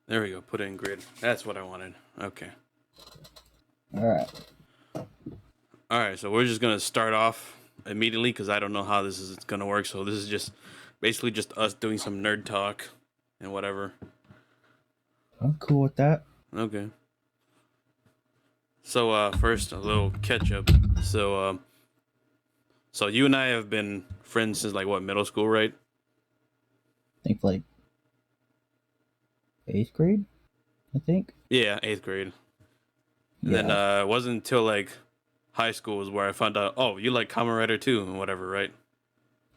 There we go. Put it in grid. That's what I wanted. Okay. All right. All right. So we're just gonna start off immediately because I don't know how this is gonna work. So this is just basically just us doing some nerd talk and whatever. I'm cool with that. Okay. So first a little catch up. So you and I have been friends since like what, middle school, right? I think like 8th grade. I think. Yeah, 8th grade. And then Yeah. it wasn't until like high school was where I found out. Oh, you like Kamen Rider too and whatever, right?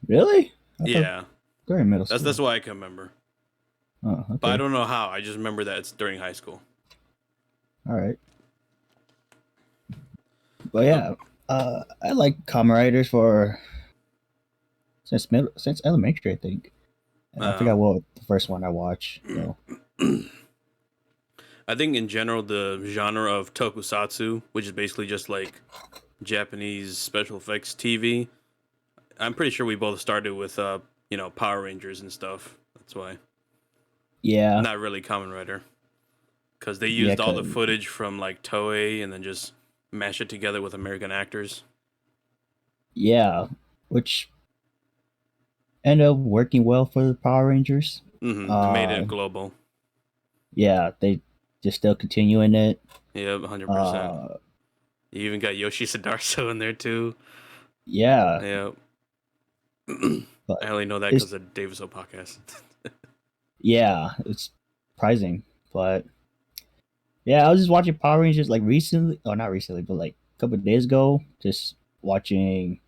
Really? I thought Yeah. we're in middle That's school. why I can remember. Oh, But I okay. don't know how. I just remember that it's during high school. All right. But yeah, I like Kamen Riders for since elementary, I think. I forgot Um, what the first one I watched though. I think in general the genre of tokusatsu, which is basically just like Japanese special effects TV. I'm pretty sure we both started with Power Rangers and stuff. That's why. Yeah, Not really Kamen Rider because they yeah, used all the cause footage from like Toei and then just mash it together with American actors. yeah, which ended up working well for the Power Rangers. It made it Uh, global. yeah, they just still continuing it. Yeah, 100%. Uh, You even got Yoshi Sadarso in there too. yeah, Yeah, but I only know that it's because of Davis O podcast. yeah, it's surprising, but yeah, I was just watching Power Rangers like recently, or not recently, but like a couple of days ago, just watching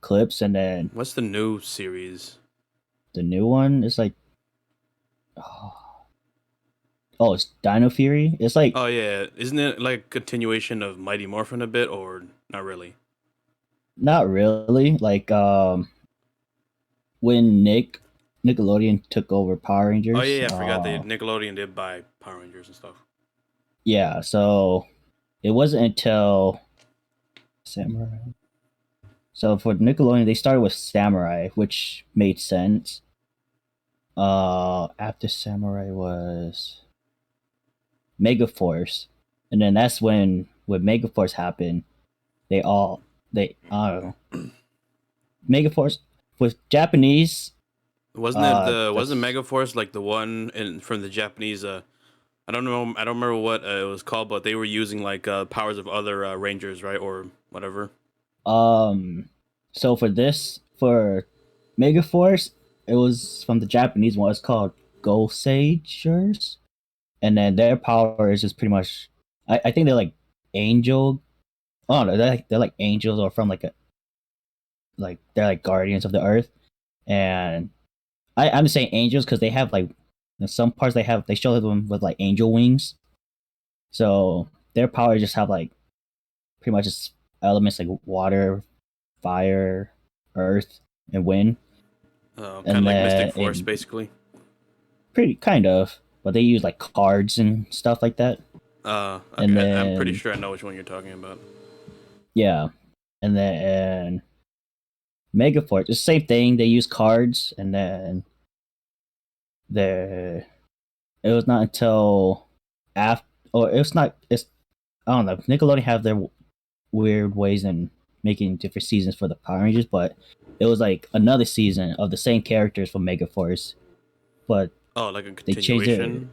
clips, and then What's the new series? the new one is like, oh, it's Dino Fury. It's like Oh yeah, isn't it like a continuation of Mighty Morphin a bit, or not really? not really like when Nickelodeon took over Power Oh Rangers. yeah, I forgot they Nickelodeon did buy Power Rangers and stuff. Yeah, so it wasn't until Samurai. So for Nickelodeon, they started with Samurai, which made sense. After Samurai was Megaforce, and then that's when Megaforce happened. They all they I don't know Megaforce with Japanese. Wasn't That's Megaforce like the one in from the Japanese? I don't know. I don't remember what it was called, but they were using like powers of other Rangers, right, or whatever. um. So for Megaforce, it was from the Japanese one. It's called Gosagers, and then their power is just pretty much. I think they're like angel. Oh no, they're like angels or from like they're like guardians of the earth. And I'm saying angels because they have like in some parts they show them with like angel wings. So their power just have like pretty much just elements like water, fire, earth, and wind. Kind of And like Mystic then Force, basically. pretty kind of, but they use like cards and stuff like that. And Okay, I'm pretty then sure I know which one you're talking about. yeah, and then Megaforce, the same thing. They use cards, and then the it was not until after, or it's not. It's I don't know. Nickelodeon have their weird ways in making different seasons for the Power Rangers, but it was like another season of the same characters from Megaforce, but Oh, like a they changed it continuation.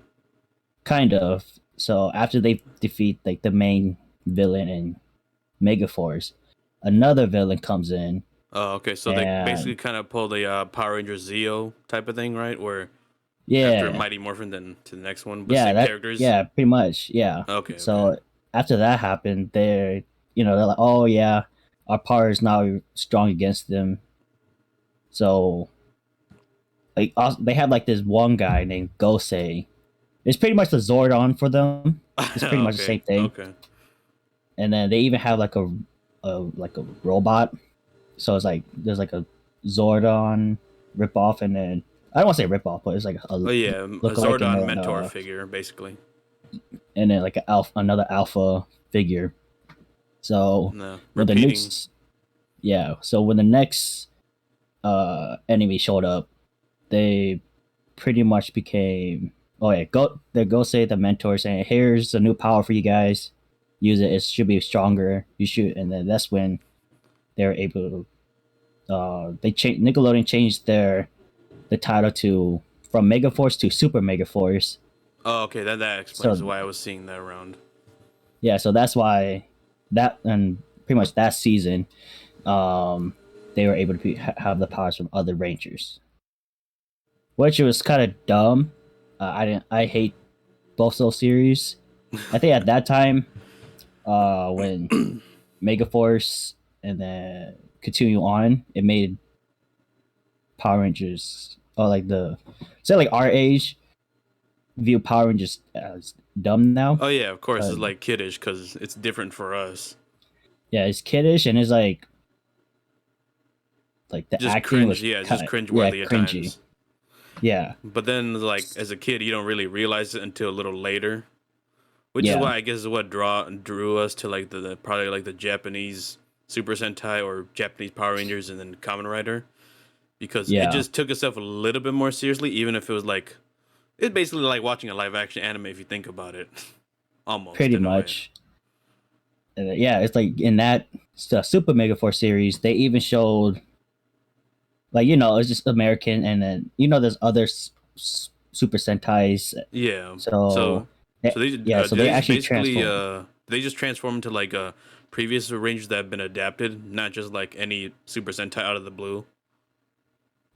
kind of. So after they defeat like the main villain in Megaforce, another villain comes in, Oh, okay. So they basically and kind of pull the Power Rangers Zeo type of thing, right? Where after yeah, Mighty Morphin, then to the next one, but same characters. yeah, pretty much, yeah. Okay, okay. So after that happened, they're like, oh yeah, our power is now strong against them. So like also, they have like this one guy named Gosei. It's pretty much the Zordon for them. It's pretty much the Okay, same thing. okay. And then they even have like a robot. So it's like there's like a Zordon ripoff, and then I don't want to say ripoff, but it's like a Oh yeah, a look alike, Zordon mentor figure, basically. and then like another alpha figure. So No, when the repeating. next yeah, so when the next enemy showed up, they pretty much became Oh yeah, go say the mentor saying, "Here's a new power for you guys. Use it. It should be stronger. You should." And then that's when they're able. They change. Nickelodeon changed the title to from Mega Force to Super Mega Force. Oh, okay, that explains So why I was seeing that around. yeah, so that's why that and pretty much that season, um, they were able to have the powers from other Rangers, which was kind of dumb. I didn't. I hate both those series. I think at that time, when Megaforce and then continue on, it made Power Rangers or like the say like our age view Power Rangers as dumb now. Oh yeah, of course, it's Cause like kiddish because it's different for us. yeah, it's kiddish and it's like the Just acting cringe, was yeah, it's kind just of cringe yeah worthy at cringy. times. Yeah, But then, like as a kid, you don't really realize it until a little later, which is yeah, why I guess is what drew us to like the probably like the Japanese Super Sentai or Japanese Power Rangers and then Kamen Rider because it yeah, just took itself a little bit more seriously, even if it was like it's basically like watching a live action anime if you think about it, almost pretty in a way. much. Yeah, it's like in that Super Mega Force series, they even showed like it's just American, and then there's other Super Sentais. Yeah. So So so they yeah, so do they they just actually basically transform. they just transform into like previous Rangers that have been adapted, not just like any Super Sentai out of the blue.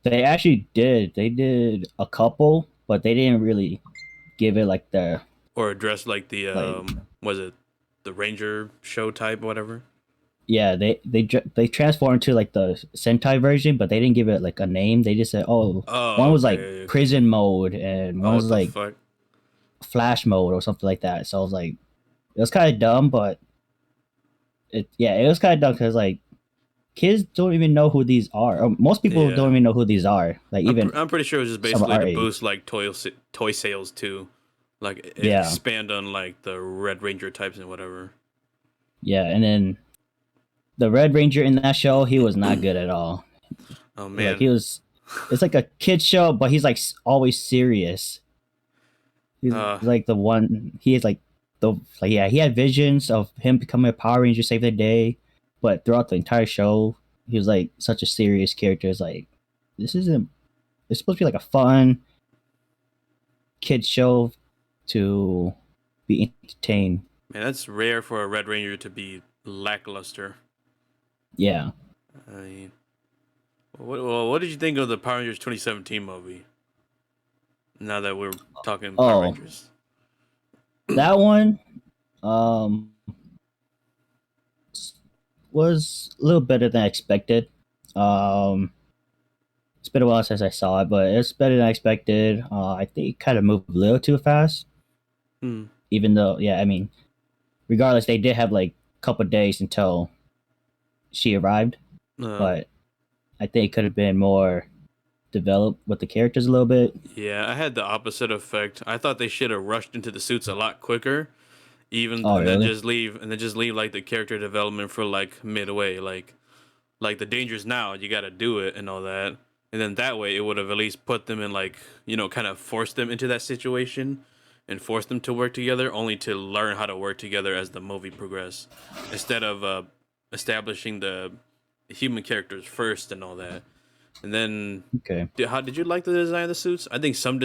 They actually did. They did a couple, but they didn't really give it like the Or dressed like the like. was it the Ranger show type whatever. Yeah, they transformed to like the Sentai version, but they didn't give it like a name. They just said, "Oh, one Oh, was like okay, okay. prison mode, and one Oh, was what the like fuck? flash mode or something like that." So I was like, it was kind of dumb, but it was kind of dumb because like kids don't even know who these are. Or most people don't Yeah, even know who these are. Like even I'm pretty sure it was just some of basically our to boost age. like toy sales too, like Yeah, expand on like the Red Ranger types and whatever. yeah, and then the Red Ranger in that show, he was not good at all. Oh Like man, he was, it's like a kid show, but he's like always serious. He's uh, like the one. He is like the like yeah. He had visions of him becoming a Power Ranger, save the day, but throughout the entire show, he was like such a serious character. It's like this isn't. It's supposed to be like a fun kid show to be entertained. man, that's rare for a Red Ranger to be lackluster. Yeah. I mean, what did you think of the Power Rangers 2017 movie? Now that we're talking Power Oh, Rangers. that one um was a little better than I expected. Um, it's been a while since I saw it, but it's better than I expected. I think it kind of moved a little too fast. Hmm. Even though, yeah, I mean, regardless, they did have like a couple days until she arrived, Uh, but I think it could have been more developed with the characters a little bit. yeah, I had the opposite effect. I thought they should have rushed into the suits a lot quicker, even Oh, and then really? just leave like the character development for like midway, like the dangers now you got to do it and all that, and then that way it would have at least put them in like kind of forced them into that situation and forced them to work together, only to learn how to work together as the movie progressed, instead of establishing the human characters first and all that. And then, Okay. how did you like the design of the suits? I think some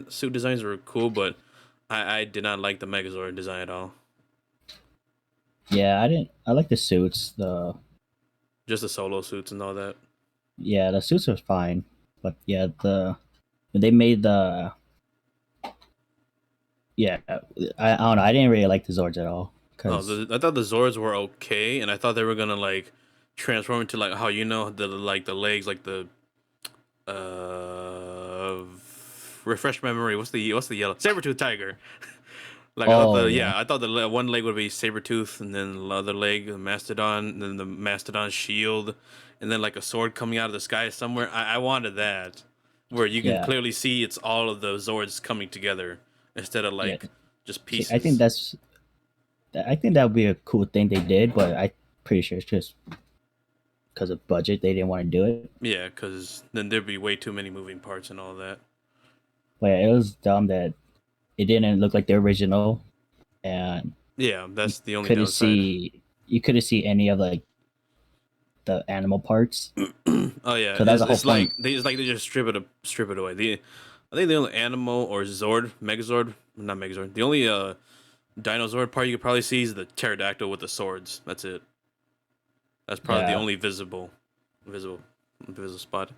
suit designs were cool, but I did not like the Megazord design at all. Yeah, I didn't. I like the suits. The Just the solo suits and all that. Yeah, the suits are fine, but yeah, when they made the yeah, I don't know. I didn't really like the Zords at all Oh, because I thought the Zords were okay, and I thought they were gonna like transform into like how the legs like the uh refresh my memory. What's the yellow Sabertooth tiger? Like oh yeah, I thought the one leg would be Sabretooth, and then the other leg the Mastodon, and then the Mastodon shield, and then like a sword coming out of the sky somewhere. I wanted that, where you can yeah, clearly see it's all of the Zords coming together instead of yeah. like just See, pieces. I think that would be a cool thing they did, but I'm pretty sure it's just because of budget they didn't want to do it. Yeah, because then there'd be way too many moving parts and all that. But yeah, it was dumb that. it didn't look like the original, and Yeah, you that's the only couldn't downside. see you couldn't see any of like the animal parts. Oh yeah, So that's the whole point. it's like they just strip it away. I think the only animal or Zord, Megazord, not Megazord. The only dinosaur part you could probably see is the pterodactyl with the swords. That's it. That's probably the Yeah, only visible, visible spot.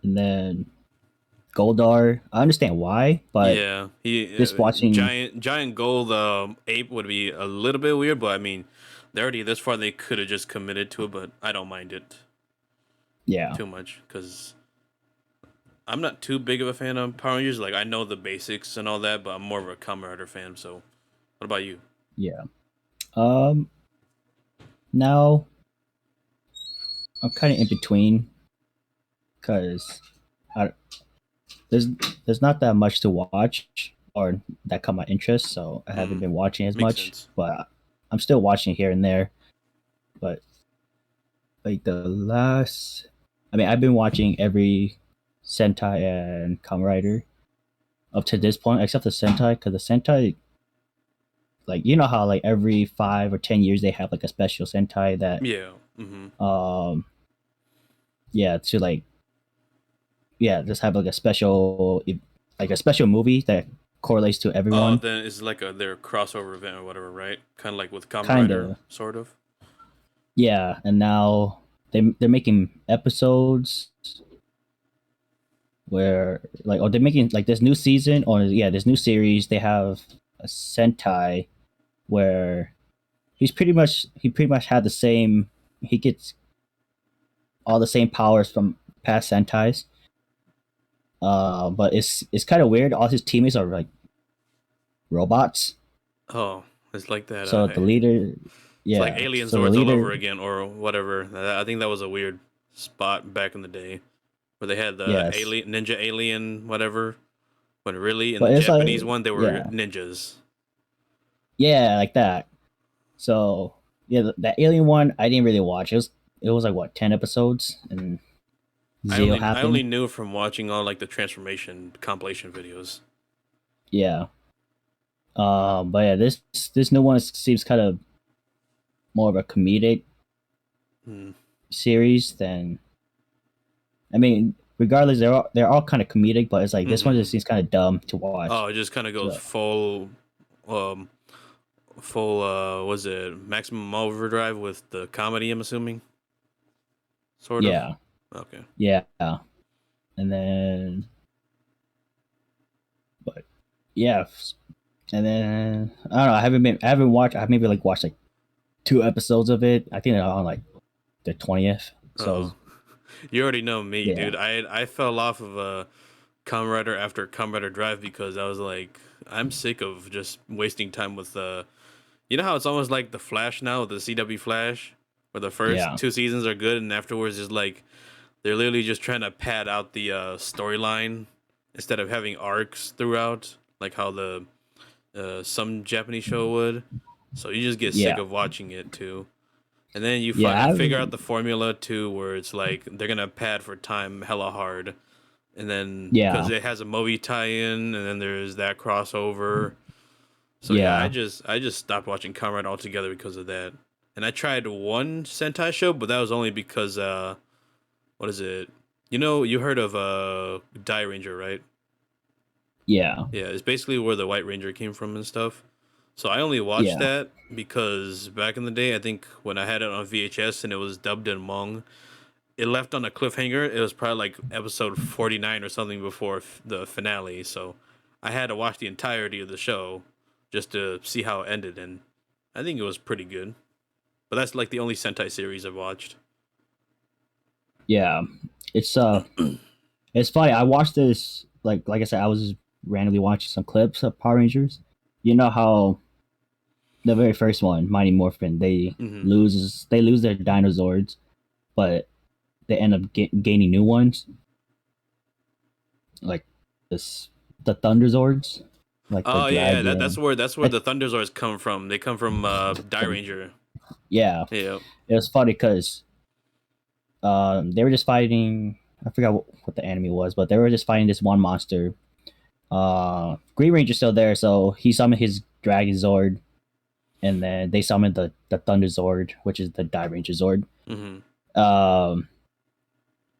and then Goldar. I understand why, but Yeah, he just watching, giant gold ape would be a little bit weird, but I mean, they're already this far. They could have just committed to it, but I don't mind it yeah, too much because I'm not too big of a fan of Power Rangers. Like I know the basics and all that, but I'm more of a Kamen Rider fan. So, what about you? yeah. Um, now I'm kind of in between because there's there's not that much to watch or that caught my interest, so I haven't Mm, been watching as makes much. sense. But I'm still watching here and there. But like the last, I mean, I've been watching every Sentai and Kamen Rider up to this point, except the Sentai, because the Sentai, like you know how like every 5 or 10 years they have like a special Sentai that, Yeah. Mm-hmm. um, yeah, to like yeah, just have like a special movie that correlates to Oh, everyone, then it's like their crossover event or whatever, right? Kind of like with Kamen kind Rider, of. sort of. Yeah, and now they're making episodes where like, or they're making like this new season, or yeah, this new series. They have a Sentai where he pretty much had the same. He gets all the same powers from past Sentais. But it's kind of weird. All his teammates are like robots. Oh, it's like that. So the leader, It's like yeah. Alien So the Zords all leader, over again, or whatever. I think that was a weird spot back in the day where they had the yes. alien ninja alien whatever. When really in the But it's Japanese like, one they were yeah, ninjas. yeah, like that. So yeah, that Alien one I didn't really watch. It was like what 10 episodes, and zero I only happened. knew from watching all like the transformation compilation videos. Yeah. But yeah, this new one seems kind of more of a comedic Hmm. series than. I mean, regardless, they're all kind of comedic, but it's like this one Mm-hmm. just seems kind of dumb to watch. Oh, it just kind of goes So um, full was it maximum overdrive with the comedy? I'm assuming, sort of. yeah, Okay. yeah, and then but yeah, and then I don't know. I haven't watched. I've maybe like watched like 2 episodes of it. I think they're on like the 20th. So Oh, you already know me, yeah, dude. I fell off of Kamen Rider after Kamen Rider Drive because I was like, I'm sick of just wasting time with you know how it's almost like the Flash now, the CW Flash, where the first yeah, 2 seasons are good and afterwards is like they're literally just trying to pad out the storyline instead of having arcs throughout, like how the some Japanese show would. So you just get sick yeah, of watching it too. And then you yeah. I figure out haven't. the formula too, where it's like they're gonna pad for time hella hard, and then because Yeah, it has a movie tie-in, and then there's that crossover. So yeah, yeah, I just stopped watching Kamen Rider altogether because of that. And I tried one Sentai show, but that was only because what is it? You know, you heard of Die Ranger, right? yeah, Yeah, it's basically where the White Ranger came from and stuff. So I only watched yeah, that because back in the day, I think when I had it on VHS and it was dubbed in Hmong, it left on a cliffhanger. It was probably like episode 49 or something before the finale. So I had to watch the entirety of the show just to see how it ended. And I think it was pretty good. But that's like the only Sentai series I've watched. yeah. It's it's funny. I watched this like I said. I was just randomly watching some clips of Power Rangers. You know how the very first one, Mighty Morphin, Hmm. they lose their dinosaurs, but they end up gaining new ones, like this the Thunderzords, like the Oh yeah, dragon. that's where I, the Thunderzords come from. They come from Die the, Ranger. yeah, Yeah. it was funny because they were just fighting. I forgot what the enemy was, but they were just fighting this one monster, Green Ranger's still there, so he summoned his Dragon Zord, and then they summoned the Thunder Zord, which is the Die Ranger Zord. Mm-hmm. Um,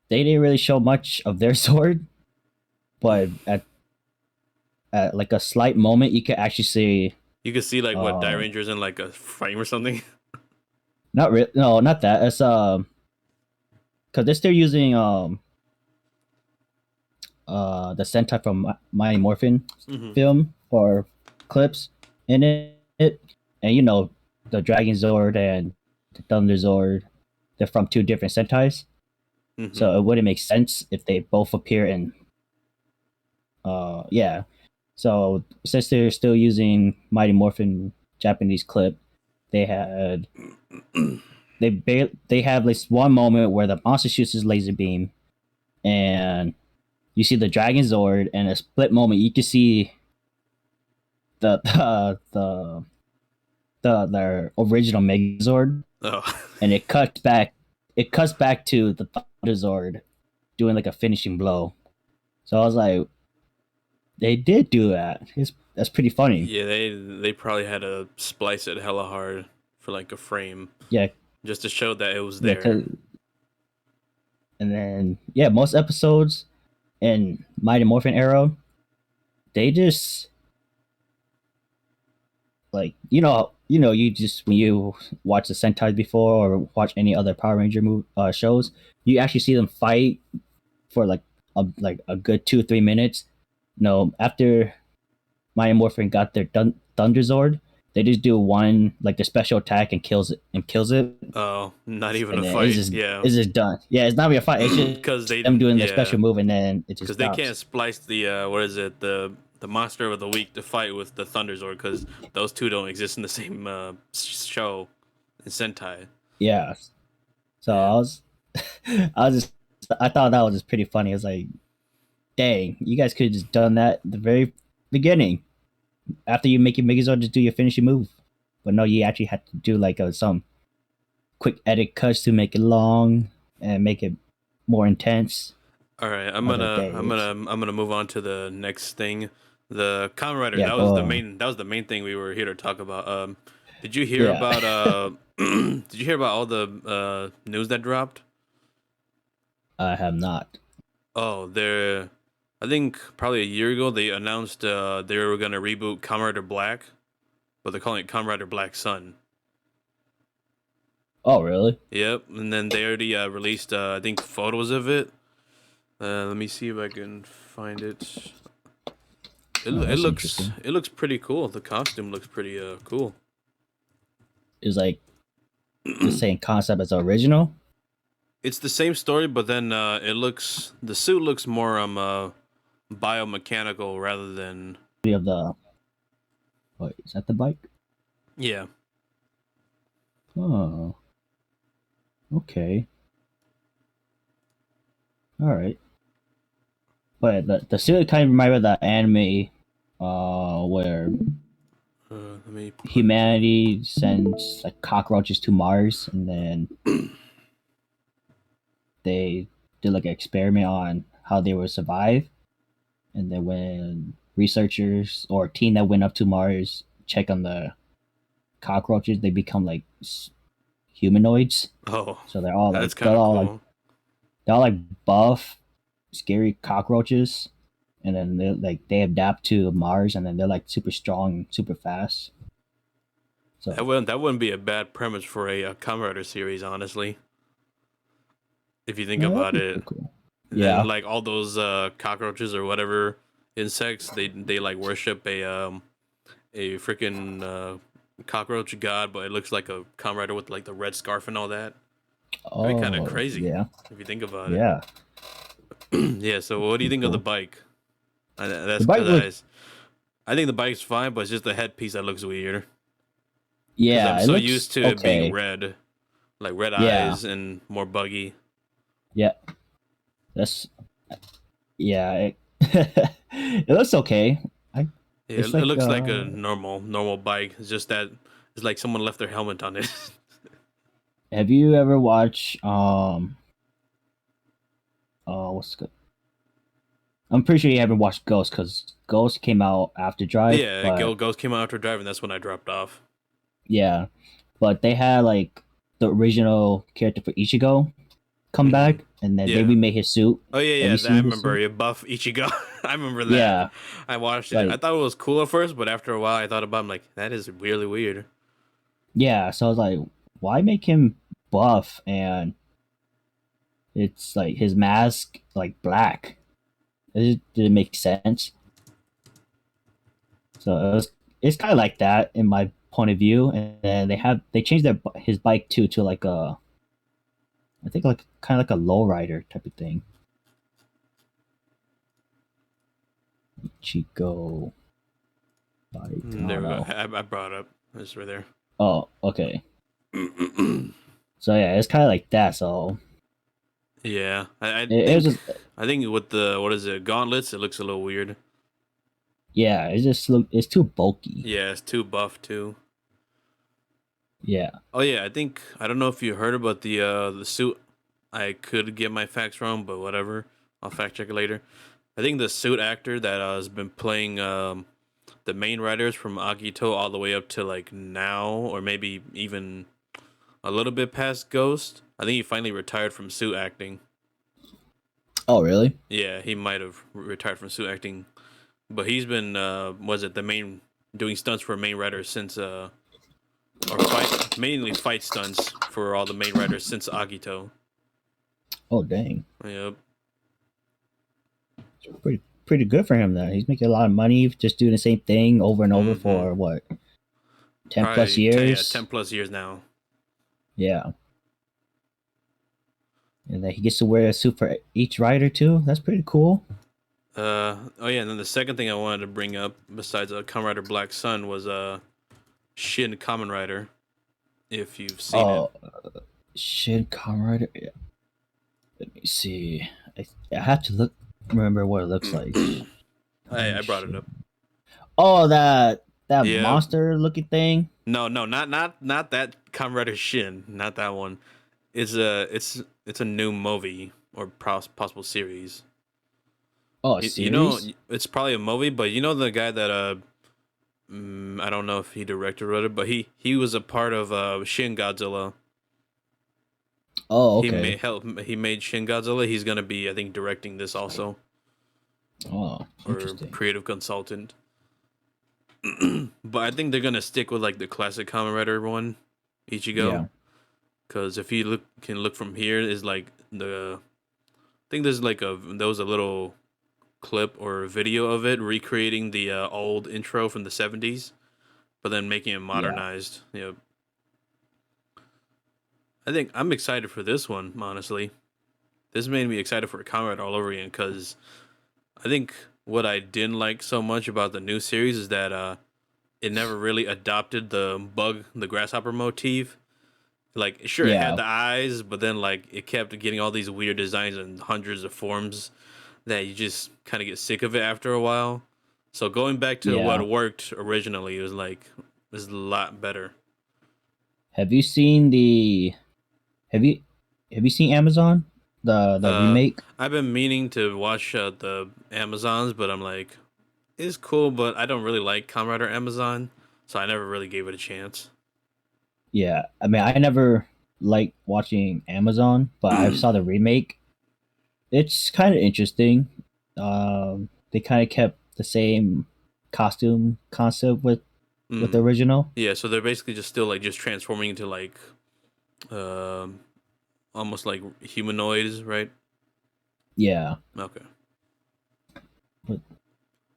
they didn't really show much of their sword, but at like a slight moment, you could actually see. You could see like what Die Uh, Ranger's in like a frame or something. not real. No, not that. It's because they're still using the Sentai from Mighty Morphin Mm-hmm. film or clips in it, and you know the Dragon Zord and the Thunder Zord, they're from two different Sentais, Mm-hmm. so it wouldn't make sense if they both appear in. Yeah, so since they're still using Mighty Morphin Japanese clip, they had they have this one moment where the monster shoots his laser beam, and you see the Dragon Zord, and a split moment you can see the their original Megazord, Oh. and it cuts back to the Thunder Zord doing like a finishing blow. So I was like, they did do that. That's pretty funny. Yeah, they probably had to splice it hella hard for like a frame Yeah, just to show that it was yeah. there. And then yeah, most episodes in Mighty Morphin Arrow, they just like you just when you watch the Sentai before or watch any other Power Ranger shows, you actually see them fight for like a good 2 3 minutes. No, after Mighty Morphin got their Thunder Zord, they just do one like the special attack and kills it, Oh, not even and a then fight. Yeah, it's just done. Yeah, it's not really a fight. It's just because they them doing their yeah special move, and then it just because they can't stops. splice the what is it the monster of the week to fight with the Thunderzord because those two don't exist in the same show in Sentai. Yeah. So Yeah. I was just I thought that was just pretty funny. It was like, dang, you guys could have just done that at the very beginning. After you make your Megazord, just do your finishing move. But no, you actually had to do like some quick edit cuts to make it long and make it more intense. All right, I was like, dang, it's I'm gonna move on to the next thing. The Kamen Rider, yeah, go on. that was the main thing we were here to talk about. Did you hear Yeah, about did you hear about all the news that dropped? I have not. Oh, they're I think probably a year ago they announced they were gonna reboot Kamen Rider Black, but they're calling it Kamen Rider Black Sun. Oh, really? Yep, and then they already released I think photos of it. Let me see if I can find it. Oh, that's interesting. It looks pretty cool. The costume looks pretty cool. It was like the same concept as the original. It's the same story, but then the suit looks more biomechanical rather than We have the what is that the bike? yeah. Oh, okay, all right. But the suit kind of reminded me of the anime, where Let me put humanity sends like cockroaches to Mars, and then they did like an experiment on how they would survive. And then when researchers or a team that went up to Mars check on the cockroaches, they become like humanoids. oh, So they're all like that's kind of cool. they're all like buff, scary cockroaches. And then they adapt to Mars, and then they're like super strong, super fast. So That wouldn't be a bad premise for a Kamen Rider series, honestly. If you think that'd about be it, pretty cool. and then Yeah. like all those cockroaches or whatever insects, they like worship a freaking cockroach god, but it looks like a Kamen Rider with like the red scarf and all that. That'd be kind of Oh crazy yeah, if you think about it. yeah. Yeah. So what do you Pretty think of the cool. bike? The That's bike because look. I think the bike's fine, but it's just the headpiece that looks weird. Because I'm Yeah, it so looks used to it being okay. red, like red Yeah, eyes and more buggy. yeah. That's yeah. It looks okay. I. Yeah, It's it like looks like a normal bike. It's just that it's like someone left their helmet on it. Have you ever watched what's good? I'm pretty sure you haven't watched Ghost because Ghost came out after Drive, Yeah, but Ghost came out after Drive, and that's when I dropped off. yeah, but they had like the original character for Ichigo come Hmm. back, and then they Yeah. remade his suit. Oh yeah, Have you I seen his remember suit? you buff Ichigo. I remember that. Yeah, I watched it. I like thought it was cool at first, but after a while, I thought about. It, I'm like, that is really weird. yeah. So I was like, why make him buff and it's like his mask like black? It didn't make sense. So it's kind of like that in my point of view, and then they changed his bike too to like a I think like kind of like a lowrider type of thing. Chico bike. I There don't we go. know. I brought it up. It's right there. Oh, okay. So yeah, it's kind of like that. So Yeah, it was just I think with the what is it gauntlets, it looks a little weird. yeah, it's too bulky. Yeah, it's too buff too. Yeah. Oh yeah, I don't know if you heard about the suit. I could get my facts wrong, but whatever. I'll fact check it later. I think the suit actor that has been playing the main writers from Agito all the way up to like now, or maybe even a little bit past Ghost. I think he finally retired from suit acting. Oh really? Yeah, he might have retired from suit acting, but he's been was it the main doing stunts for main writers since or fight mainly fight stunts for all the main writers since Agito. Oh dang. Yep. Pretty good for him then. He's making a lot of money just doing the same thing over and over Mm-hmm. for what 10 plus Probably years. 10 plus years now. Yeah. And then he gets to wear a suit for each rider too. That's pretty cool. Oh yeah, and then the second thing I wanted to bring up besides Kamen Rider Black Sun was Shin Kamen Rider. If you've seen it, Oh shit, comrade. Let me see. I have to remember what it looks like. I Comrade brought it shit. up. Oh, that Yeah, monster looking thing. no, not that Kamen Rider Shin, not that one. It's a new movie or possible series. Oh, a You know, series. it's probably a movie, but you know the guy that I don't know if he directed or wrote it, but he was a part of Shin Godzilla. Oh, okay. He made Shin Godzilla. He's gonna be I think directing this also Oh, or interesting. creative consultant. But I think they're gonna stick with like the classic Kamen Rider one, Ichigo, Yeah, because if you look from here is like the I think there was a little clip or video of it recreating the old intro from the 70s, but then making it yeah. modernized. I think I'm excited for this one. Honestly, this made me excited for a Kamen Rider all over again because I think what I didn't like so much about the new series is that it never really adopted the grasshopper motif. Like, sure, it had Yeah, the eyes, but then like it kept getting all these weird designs and hundreds of forms that you just kind of get sick of it after a while. So going back to yeah. what worked originally was a lot better. Have you seen the? Have you have you seen Amazon the Uh, remake? I've been meaning to watch the Amazons, but I'm like, it's cool, but I don't really like Kamen Rider Amazon, so I never really gave it a chance. Yeah, I mean, I never liked watching Amazon, but I saw the remake. It's kind of interesting. They kind of kept the same costume concept with the Mm. original. Yeah, so they're basically just still like just transforming into like um almost like humanoids, right? Yeah, Okay. but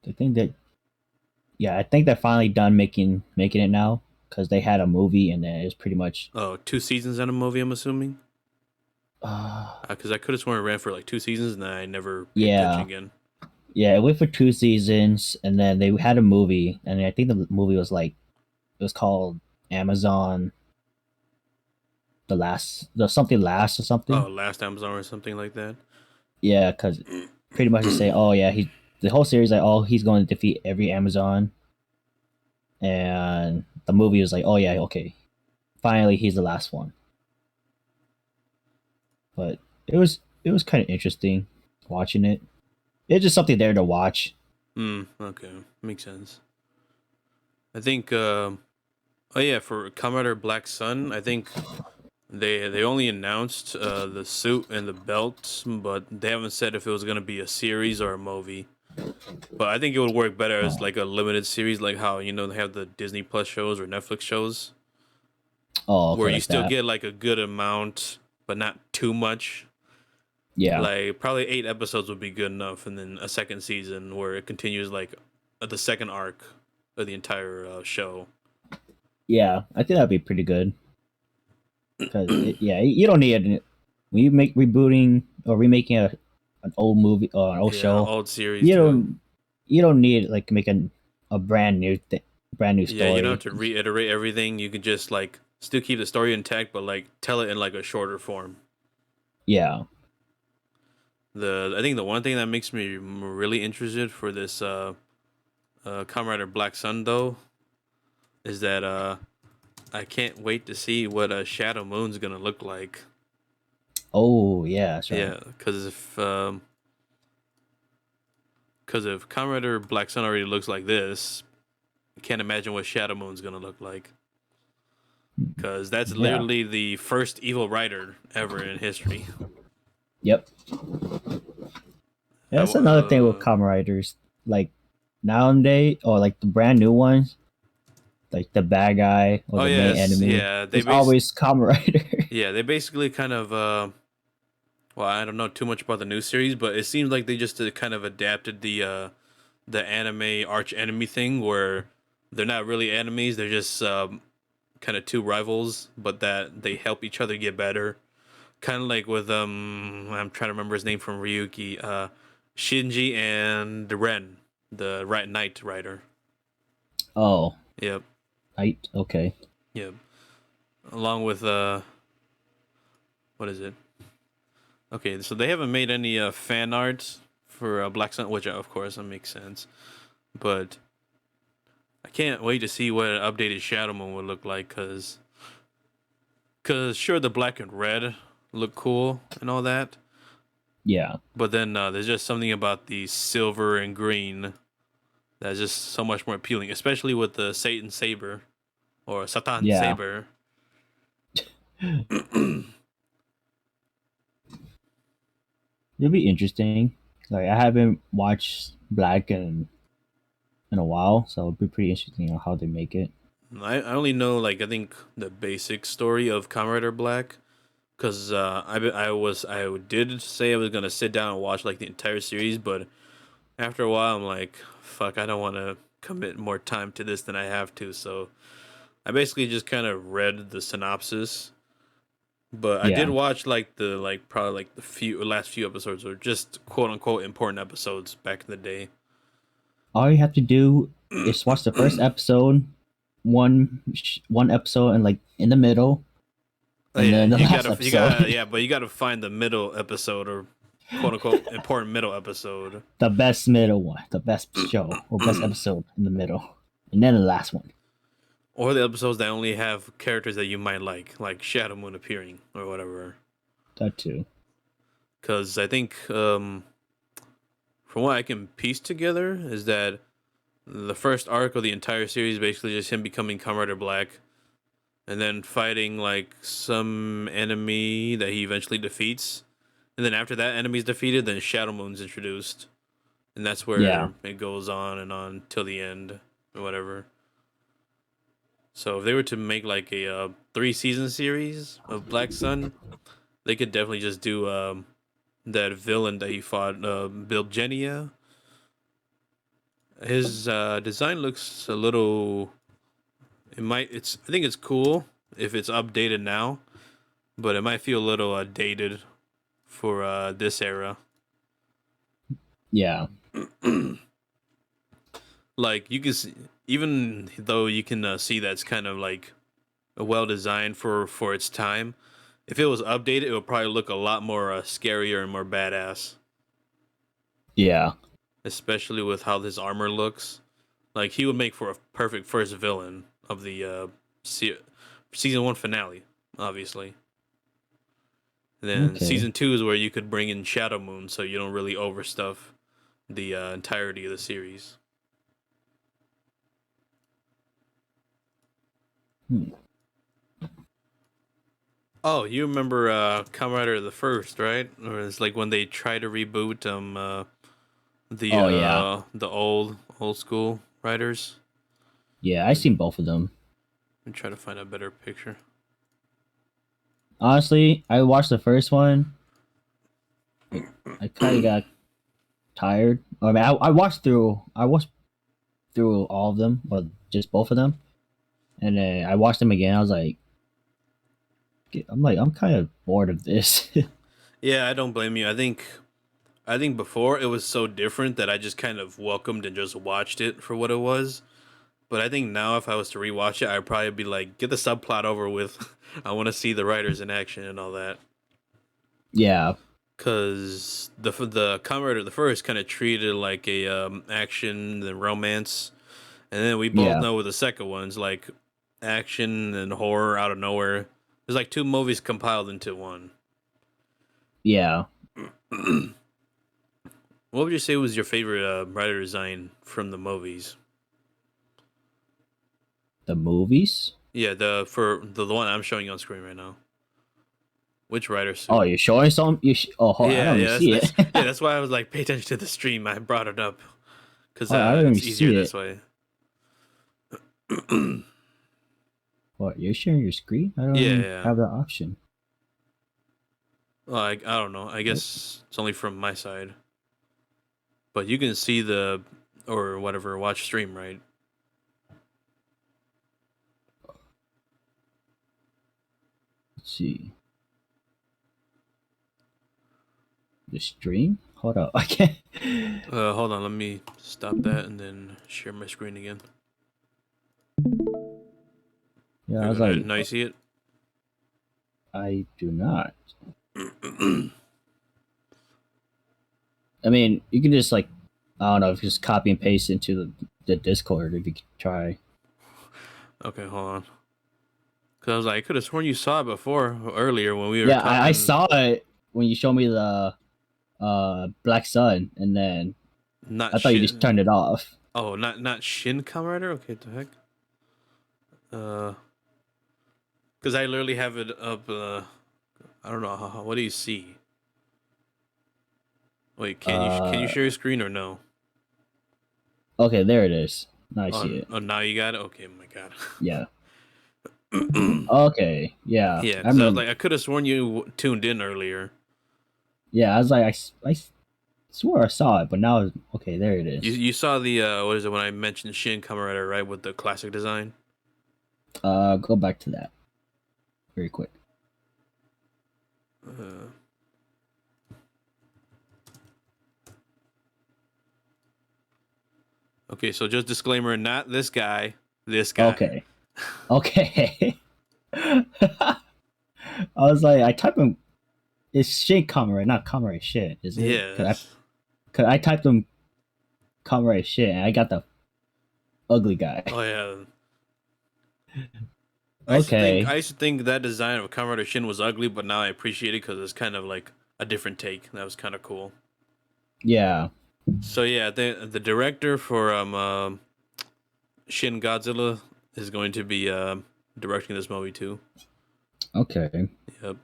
I think that yeah, I think they're finally done making it now because they had a movie and then it's pretty much Oh, 2 seasons in a movie, I'm assuming. uh Because I could have sworn it ran for like 2 seasons and then I never paid attention yeah, again. yeah. It went for 2 seasons and then they had a movie and I think the movie was like it was called Amazon the something last or something. Oh, Last Amazon or something like that. Yeah, because pretty much they say, oh yeah, he the whole series like, oh he's going to defeat every Amazon, and the movie was like, oh yeah, okay, finally he's the last one. But it was kind of interesting watching it. it's just something there to watch. Okay, makes sense. I think. Oh yeah, for Commander Black Sun, I think they only announced the suit and the belt, but they haven't said if it was gonna be a series or a movie. But I think it would work better as like a limited series, like how they have the Disney Plus shows or Netflix shows, Oh, where okay, you like still that. get like a good amount, but not too much. Yeah, Like probably 8 episodes would be good enough, and then a second season where it continues like the second arc of the entire show. yeah. I think that'd be pretty good because yeah, you don't need it when you make rebooting or remaking an old movie or an old Yeah, show. old series You too. don't need like making a brand new Yeah, you don't have story. to reiterate everything. You can just like still keep the story intact, but like tell it in like a shorter form. Yeah. The I think the one thing that makes me really interested for this Comrade Black Sun though is that I can't wait to see what Shadow Moon's gonna look like. Oh yeah, that's right. Yeah, because if Comrade Black Sun already looks like this, I can't imagine what Shadow Moon's gonna look like. Because that's Yeah. literally the first evil writer ever in history. Yep. Yeah, that's another thing with common writers. Like nowadays, or like the brand new ones, like the bad guy or Oh the main yes, enemy, yeah. They is always common writer. they basically kind of well, I don't know too much about the new series, but it seems like they just kind of adapted the anime arch enemy thing where they're not really enemies, they're just kind of two rivals, but that they help each other get better. Kind of like with I'm trying to remember his name from Ryuki, Shinji and Ren, the right knight rider. Oh, Yep, right. Okay. yep. Along with what is it? Okay, so they haven't made any fan art for Black Sun, which of course that makes sense. But I can't wait to see what an updated Shadow Moon would look like, cause sure the black and red look cool and all that, Yeah. but then there's just something about the silver and green that's just so much more appealing, especially with the Satan saber or Satan Yeah. saber. It'll be interesting. Like I haven't watched Black in a while, so it'll be pretty interesting on how they make it. I only know like I think the basic story of Kamen Rider Black, because I did say I was gonna sit down and watch like the entire series, but after a while I'm like, fuck, I don't want to commit more time to this than I have to, so I basically just kind of read the synopsis. But I did Yeah. watch like the like probably like the few last few episodes or just quote unquote important episodes back in the day. All you have to do is watch the first episode, one episode, and like in the middle, Oh and yeah, then the you last gotta you episode. gotta yeah, but you gotta find the middle episode or quote unquote important middle episode. The best middle one, the best show or best episode in the middle, and then the last one. Or the episodes that only have characters that you might like Shadow Moon appearing or whatever. That too. Because I think from what I can piece together is that the first arc of the entire series is basically just him becoming Comrade Black and then fighting like some enemy that he eventually defeats. And then after that enemy's defeated, then Shadow Moon's introduced. And that's Yeah. where it goes on and on till the end or whatever. So if they were to make like a 3 season series of Black Sun, they could definitely just do that villain that he fought, Bilgenia. His design looks a little. I think it's cool if it's updated now, but it might feel a little dated for this era. Yeah. Like you can see, even though you can see that's kind of like well designed for its time. If it was updated, it would probably look a lot more scarier and more badass, Yeah. especially with how his armor looks. Like he would make for a perfect first villain of the season 1 finale, obviously. And then Okay. season 2 is where you could bring in Shadow Moon, so you don't really overstuff the entirety of the series. Hmm. Oh, you remember Kamen Rider the First, right? Or it's like when they try to reboot Oh yeah, the old school writers. yeah. I seen both of them. I'm trying to find a better picture. Honestly, I watched the first one. I kind of got tired. I mean, I watched through. I watched through all of them, or just both of them, and then I watched them again. I was like, I'm kind of bored of this. Yeah, I don't blame you. I think before it was so different that I just kind of welcomed and just watched it for what it was. But I think now if I was to rewatch it, I'd probably be like, get the subplot over with. I want to see the writers in action and all that. Yeah, Cause the Kamen Rider the First kind of treated it like a action and romance, and then we both yeah, know with the second one's like action and horror out of nowhere. There's like two movies compiled into one. yeah. What would you say was your favorite writer design from the movies? The movies. Yeah, the one I'm showing you on screen right now. Which writer Oh, suit? you're showing some. Oh, hold on, I Yeah, don't even yeah, see it. that's why I was like, pay attention to the stream. I brought it up because I don't even it's easier see this it. way. What? You're sharing your screen? I don't Yeah, even yeah. have that option. Well, I don't know. I guess it's only from my side, but you can see the or whatever watch stream, right? Let's see. The stream? Hold up. I can't. Hold on. Let me stop that and then share my screen again. Yeah, I There we was go. like, Now you see it. I do not. I mean, you can just like, I don't know, just copy and paste into the Discord if you could try. Okay, hold on. Cause I was like, I could have sworn you saw it before earlier when we were Yeah, I talking. saw it when you showed me the Black Sun, and then Not I thought you just Shin. turned it off. Oh, not Shin Kamen Rider. Okay, what the heck. Uh, cause I literally have it up. I don't know. What do you see? Wait, can you Uh, share your screen or no? okay, there it is. Now I see Oh, it. oh, now you got it. Okay, my god. Yeah. Okay. Yeah, Yeah, I because I was remember. like, I could have sworn you tuned in earlier. Yeah, I was like, I swore I saw it, but now, okay, there it You is. you saw the what is it when I mentioned Shin Kamen Rider, right, with the classic design? Go back to that very quick. Uh, okay, so just disclaimer, not this guy, this guy. Okay. Okay. I was like, I typed in it's Shin Kamen, not Kamen shit, is it? Yes. Cause I typed in Kamen shit and I got the ugly guy. Oh yeah. I Okay. used to think that design of Kamen Rider Shin was ugly, but now I appreciate it because it's kind of like a different take. That was kind of cool. Yeah. So yeah, the director for Shin Godzilla is going to be directing this movie too. Okay. Yep.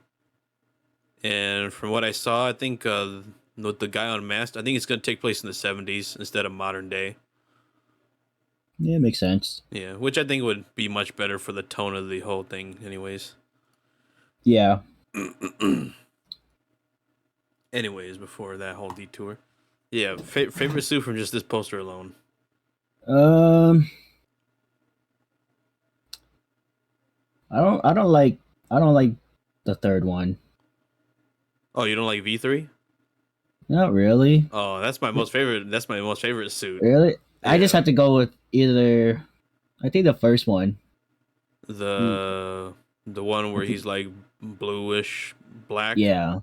And from what I saw, I think with the guy unmasked, I think it's going to take place in the 70s instead of modern day. Yeah, makes sense. Yeah, which I think would be much better for the tone of the whole thing, anyways. Yeah. Anyways, before that whole detour. Yeah, favorite suit from just this poster alone. Um I don't like the third one. Oh, you don't like V3? Not really. Oh, that's my most favorite. That's my most favorite suit. Really? I just Yeah, have to go with either I think the first one. Mm, the one I where think he's like bluish black. yeah.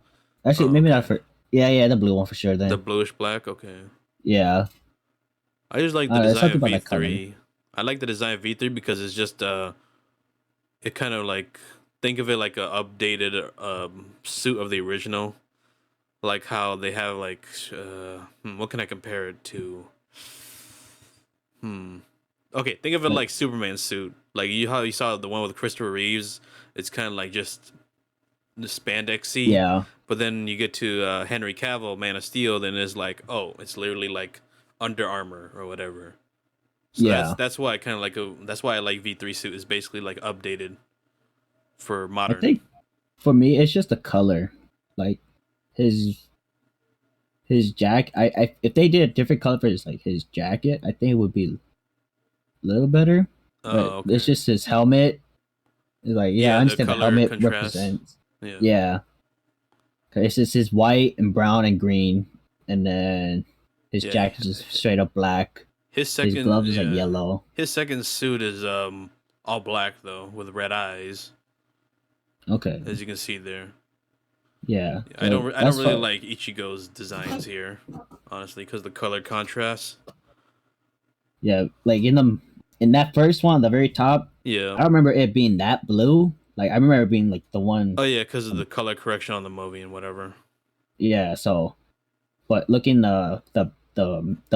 Actually Oh, maybe not okay. for yeah, the blue one for sure The then. bluish black. Okay. Yeah. I just like the There's design something of about that color. V3. I like the design of V3 because it's just it kind of like think of it like a updated suit of the original. like how they have like what can I compare it to? Hmm. Okay, think of it Like, like Superman's suit. Like you how you saw the one with Christopher Reeves. It's kind of like just the spandexy, yeah, but then you get to Henry Cavill, Man of Steel, then it's like, oh, it's literally like Under Armour or whatever. So yeah. that's why I kind of like that's why I like V3 suit is basically like updated for I modern. think for me, it's just the color. Like his his jack. I if they did a different color for his like his jacket, I think it would be a little better. But Oh, it's okay. just his helmet. It's like, yeah, I Yeah, the understand the color helmet contrast. represents. Yeah, Yeah, 'cause it's just his white and brown and green, and then his yeah. jacket is just straight up black. His His second, gloves is like yeah, yellow. his second suit is all black though with red eyes, Okay, as you can see there. yeah. I So don't I don't that's really what. like Ichigo's designs here, honestly, because the color contrast. Yeah, like in that first one, the very top, Yeah. I don't remember it being that blue. Like I remember it being like the one. Oh yeah, because of the color correction on the movie and whatever. Yeah. So, but looking the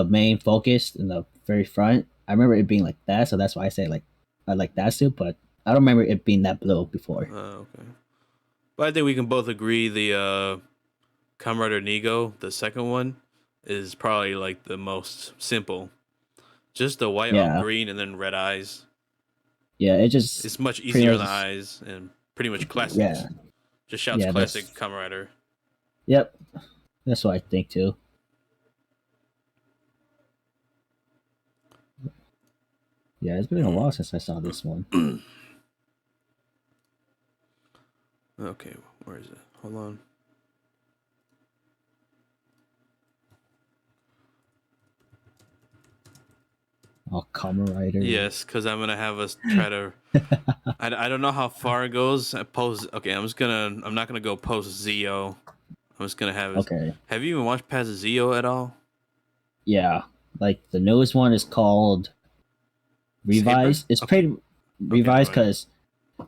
main focus in the very front, I remember it being like that. So that's why I say like I like that suit, but I don't remember it being that blue before. Okay. But I think we can both agree the Comrade Nigo, the second one, is probably like the most simple. Just the white on Yeah. green and then red eyes. Yeah. It just It's much pretty easier on the much. eyes and pretty much classic. Yeah. Just shouts Yeah. classic That's. Comrade. Yep. That's what I think too. Yeah, it's been a while since I saw this one. Okay, where is it? Hold on. Oh, Kamen Rider. Yes, because I'm gonna have us try to. I don't know how far it goes. I post. Okay, I'm not gonna go post Zio. I'm just gonna have it. Okay. Have you even watched past Zio at all? Yeah. Like the newest one is called Saber? Revised. It's Okay. pretty Okay, never revised mind. because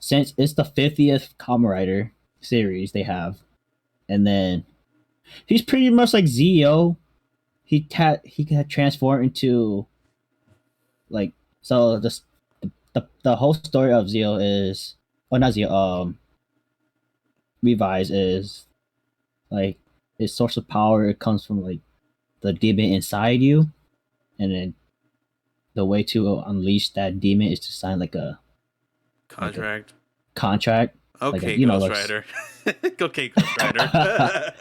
since it's the 50th Kamen Rider series they have, and then he's pretty much like Zio. He got transformed into like so the whole story of Zio is not Zio Revised is like his source of power. It comes from like the demon inside you, and then the way to unleash that demon is to sign like a Contract. contract, like a Okay, you know Ghost like Rider. Okay, Ghost Rider.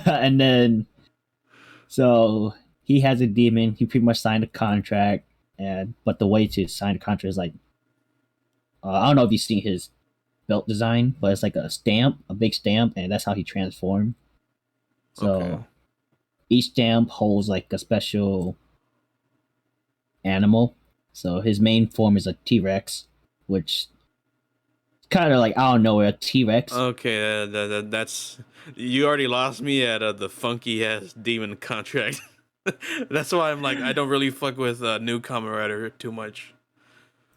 and then so he has a demon. He pretty much signed a contract, and but the way to sign the contract is like I don't know if you've seen his belt design, but it's like a stamp, a big stamp, and that's how he transformed. Okay. So each stamp holds like a special animal. So his main form is a T Rex, which kind of like I don't know a T Rex. Okay, that's you already lost me at the funky ass demon contract. That's why I'm like I don't really fuck with new Kamen Rider too much.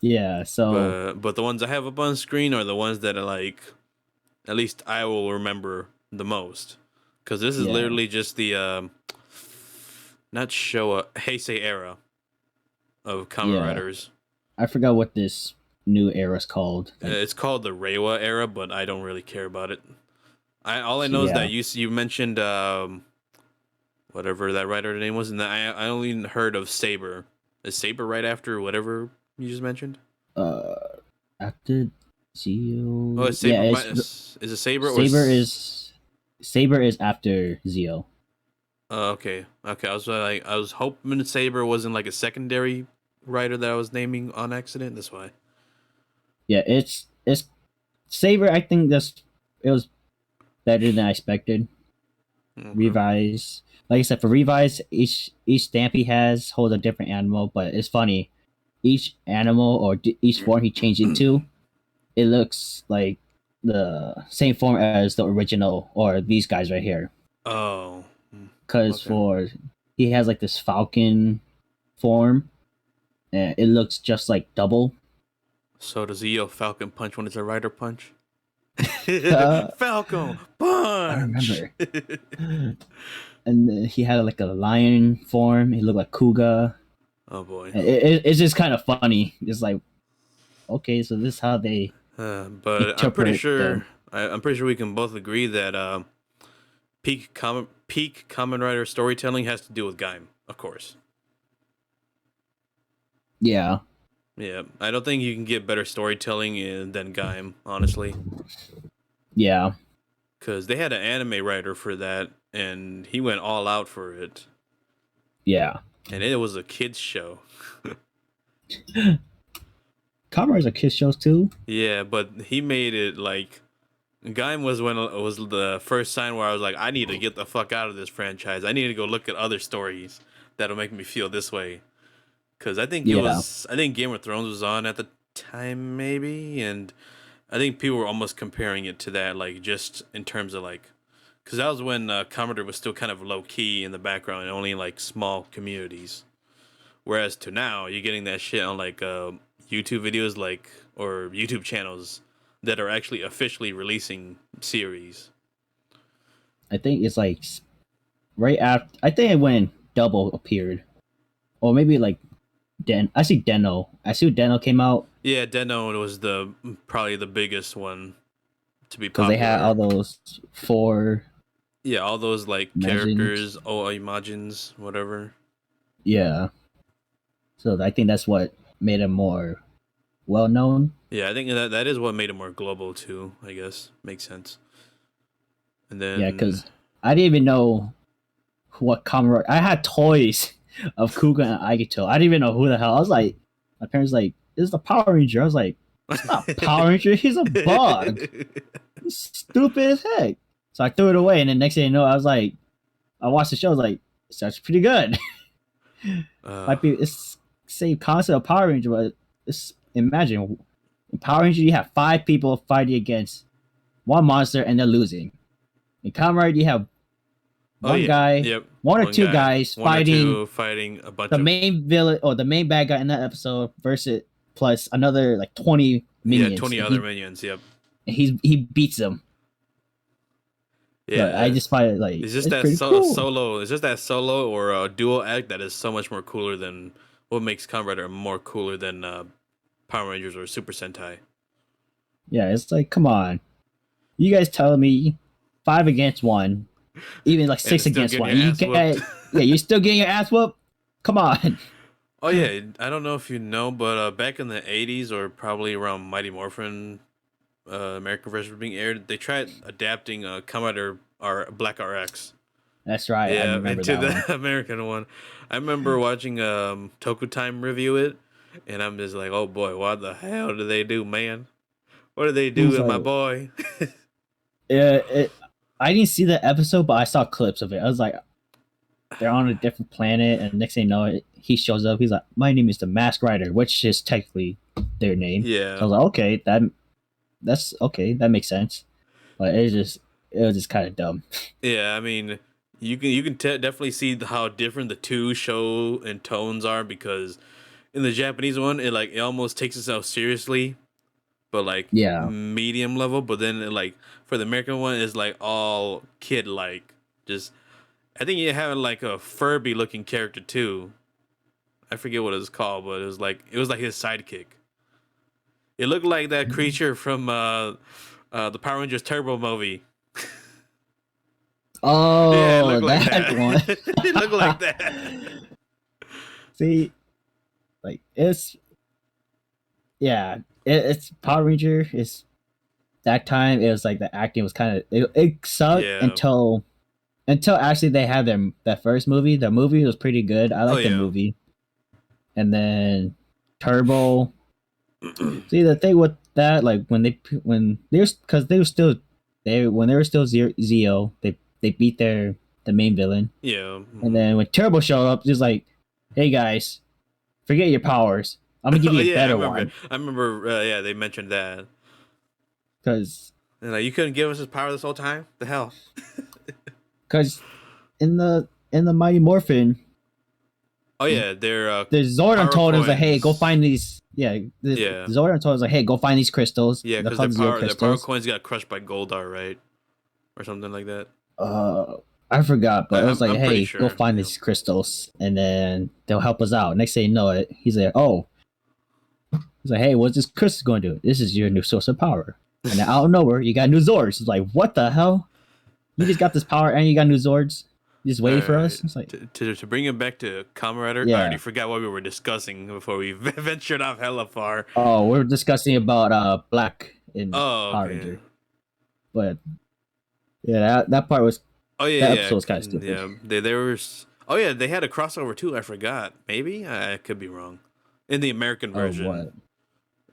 Yeah. So But the ones I have up on screen are the ones that are like at least I will remember the most. Cause this is yeah, literally just the not Showa Heisei era of Kamen yeah. Riders. I forgot what this new era is called. Like It's called the Reiwa era, but I don't really care about it. I all I know is that yeah, you mentioned whatever that writer name was, and I only heard of Saber. Is Saber right after whatever you just mentioned? uh, after Oh, Zio. it's Yeah, Saber. it's Is it Saber or? Saber is after Zio. Okay, okay. I was hoping Saber wasn't like a secondary writer that I was naming on accident. That's why. Yeah, it's Saber. I think that's it was better than I expected. Okay. Revise, like I said, for revise, each stamp he has holds a different animal, but it's funny. Each animal or each form he changed into, it looks like the same form as the original or these guys right here. Oh. Because Okay. for he has like this falcon form, and it looks just like double. So does Eo Falcon punch when it's a rider punch? Falcon I punch. remember. And then he had like a lion form. He looked like Kuga. Oh boy. It's just kind of funny. It's like, okay, so this is how they But I'm pretty interpret sure them. I'm pretty sure we can both agree that peak Kamen Rider storytelling has to do with Gaim, of course. Yeah, Yeah, I don't think you can get better storytelling than Gaim, honestly, yeah, because they had an anime writer for that, and he went all out for it, yeah. and it was a kids show. Comrades are kids shows too. Yeah, but he made it like Gaim was the first sign where I was like, I need to get the fuck out of this franchise. I need to go look at other stories that'll make me feel this way. Because Yeah, I think Game of Thrones was on at the time, maybe, and I think people were almost comparing it to that, like just in terms of like, because that was when Commodore was still kind of low key in the background, and only in like small communities. Whereas to now, you're getting that shit on like YouTube videos, like or YouTube channels that are actually officially releasing series. I think it's like right after. I think it when Double appeared, or maybe like I see Deno. I see Deno came out Yeah, Denon was the probably the biggest one to be because they had all popular. those four Yeah, all those like mentions. characters, oh imagines, whatever. Yeah, so I think that's what made him more well known. Yeah, I think that is what made it more global too. I guess makes sense. And Yeah, then, because I didn't even know what Kamen. I had toys of Kuga and Agito. I didn't even know who the hell. I was like, my parents like, this is the Power Ranger. I was like, it's not Power Ranger. He's a bug. He's stupid as heck. So I threw it away, and then next thing you know, I was like, I watched the show. I was like, that's pretty good. uh, Might be it's same concept of Power Ranger, but it's imagine in Power Ranger you have 5 people fighting against one monster and they're losing. In Kamen Rider you have oh one yeah, guy, yep, one or one two guy, guys one or fighting two fighting a bunch the of main villain or the main bad guy in that episode versus plus another like 20 yeah, minions, 20 and other minions. Yep, he beats them. So I yeah. just find it like It's just it's that pretty cool. solo. It's just that solo or a dual act that is so much more cooler than what makes Kamen Rider more cooler than Power Rangers or Super Sentai. Yeah, it's like come on, you guys telling me 5 against 1, even like And six it's still against getting one, your you ass whooped. get yeah, you're still getting your ass whooped. Come on. Oh yeah, I don't know if you know, but back in the '80s or probably around Mighty Morphin, American version being aired, they tried adapting Commodore or Black RX. That's right. I Yeah, remember into that the one. American one. I remember watching Toku Time review it, and I'm just like, oh boy, what the hell do they do, man? What do they It do was with my like boy? I didn't see the episode, but I saw clips of it. I was like, they're on a different planet, and next thing you know, he shows up. He's like, "My name is the Mask Rider," which is technically their name. So I Yeah, was like, "Okay, that's okay. That makes sense." But it was just kind of dumb. yeah. I mean, you can definitely see how different the two show and tones are because in the Japanese one, it almost takes itself seriously, but like Yeah. medium level. But then like for the American one, it's like all kid like. Just I think you have like a Furby looking character too. I forget what it was called, but it was like his sidekick. It looked like that creature from the Power Rangers Turbo movie. Yeah, it Oh, looked like that that. one. It looked like that. See, like yeah, it's Power Ranger. It's that time. It was like the acting was kind of it sucked Yeah. until actually they had them that first movie. The movie was pretty good. I Oh like the yeah. movie. And then Turbo. See the thing with that, like when they were because they were still they when they were still Zeo, they beat the main villain. Yeah. And then when Turbo showed up, just like, hey guys, forget your powers. I'm gonna give Oh you a yeah, I better remember. one I remember. Yeah, they mentioned that. because And like, you couldn't give us his power this whole time. The hell. because in the Mighty Morphin, Oh yeah, their the Zordon power told us like, hey, go coins. find these. Yeah, Yeah, Zordon told us like, hey, go find these crystals. yeah, They're because called Zero their power crystals. coins got crushed by Goldar, right, or something like that. Uh, I forgot, but it was like, I'm pretty hey, go sure. find Yeah. these crystals, and then they'll help us out. Next thing you know it, he's like, oh, he's like, hey, what's this crystal going to do? This is your new source of power. And then out of nowhere, you got new Zords. It's like, what the hell? You just got this power and you got new Zords? You just All waiting for right. us? It's like, To bring it back to Kamen Rider, I already yeah. forgot what we were discussing before we ventured off hella far. Oh, we're discussing about Black in Oh, Power okay. Ranger. But yeah, that part was Oh that yeah, episode was kind of yeah, stupid. yeah. They were. Oh yeah, they had a crossover too. I forgot. Maybe I could be wrong. In the American Oh, version, what?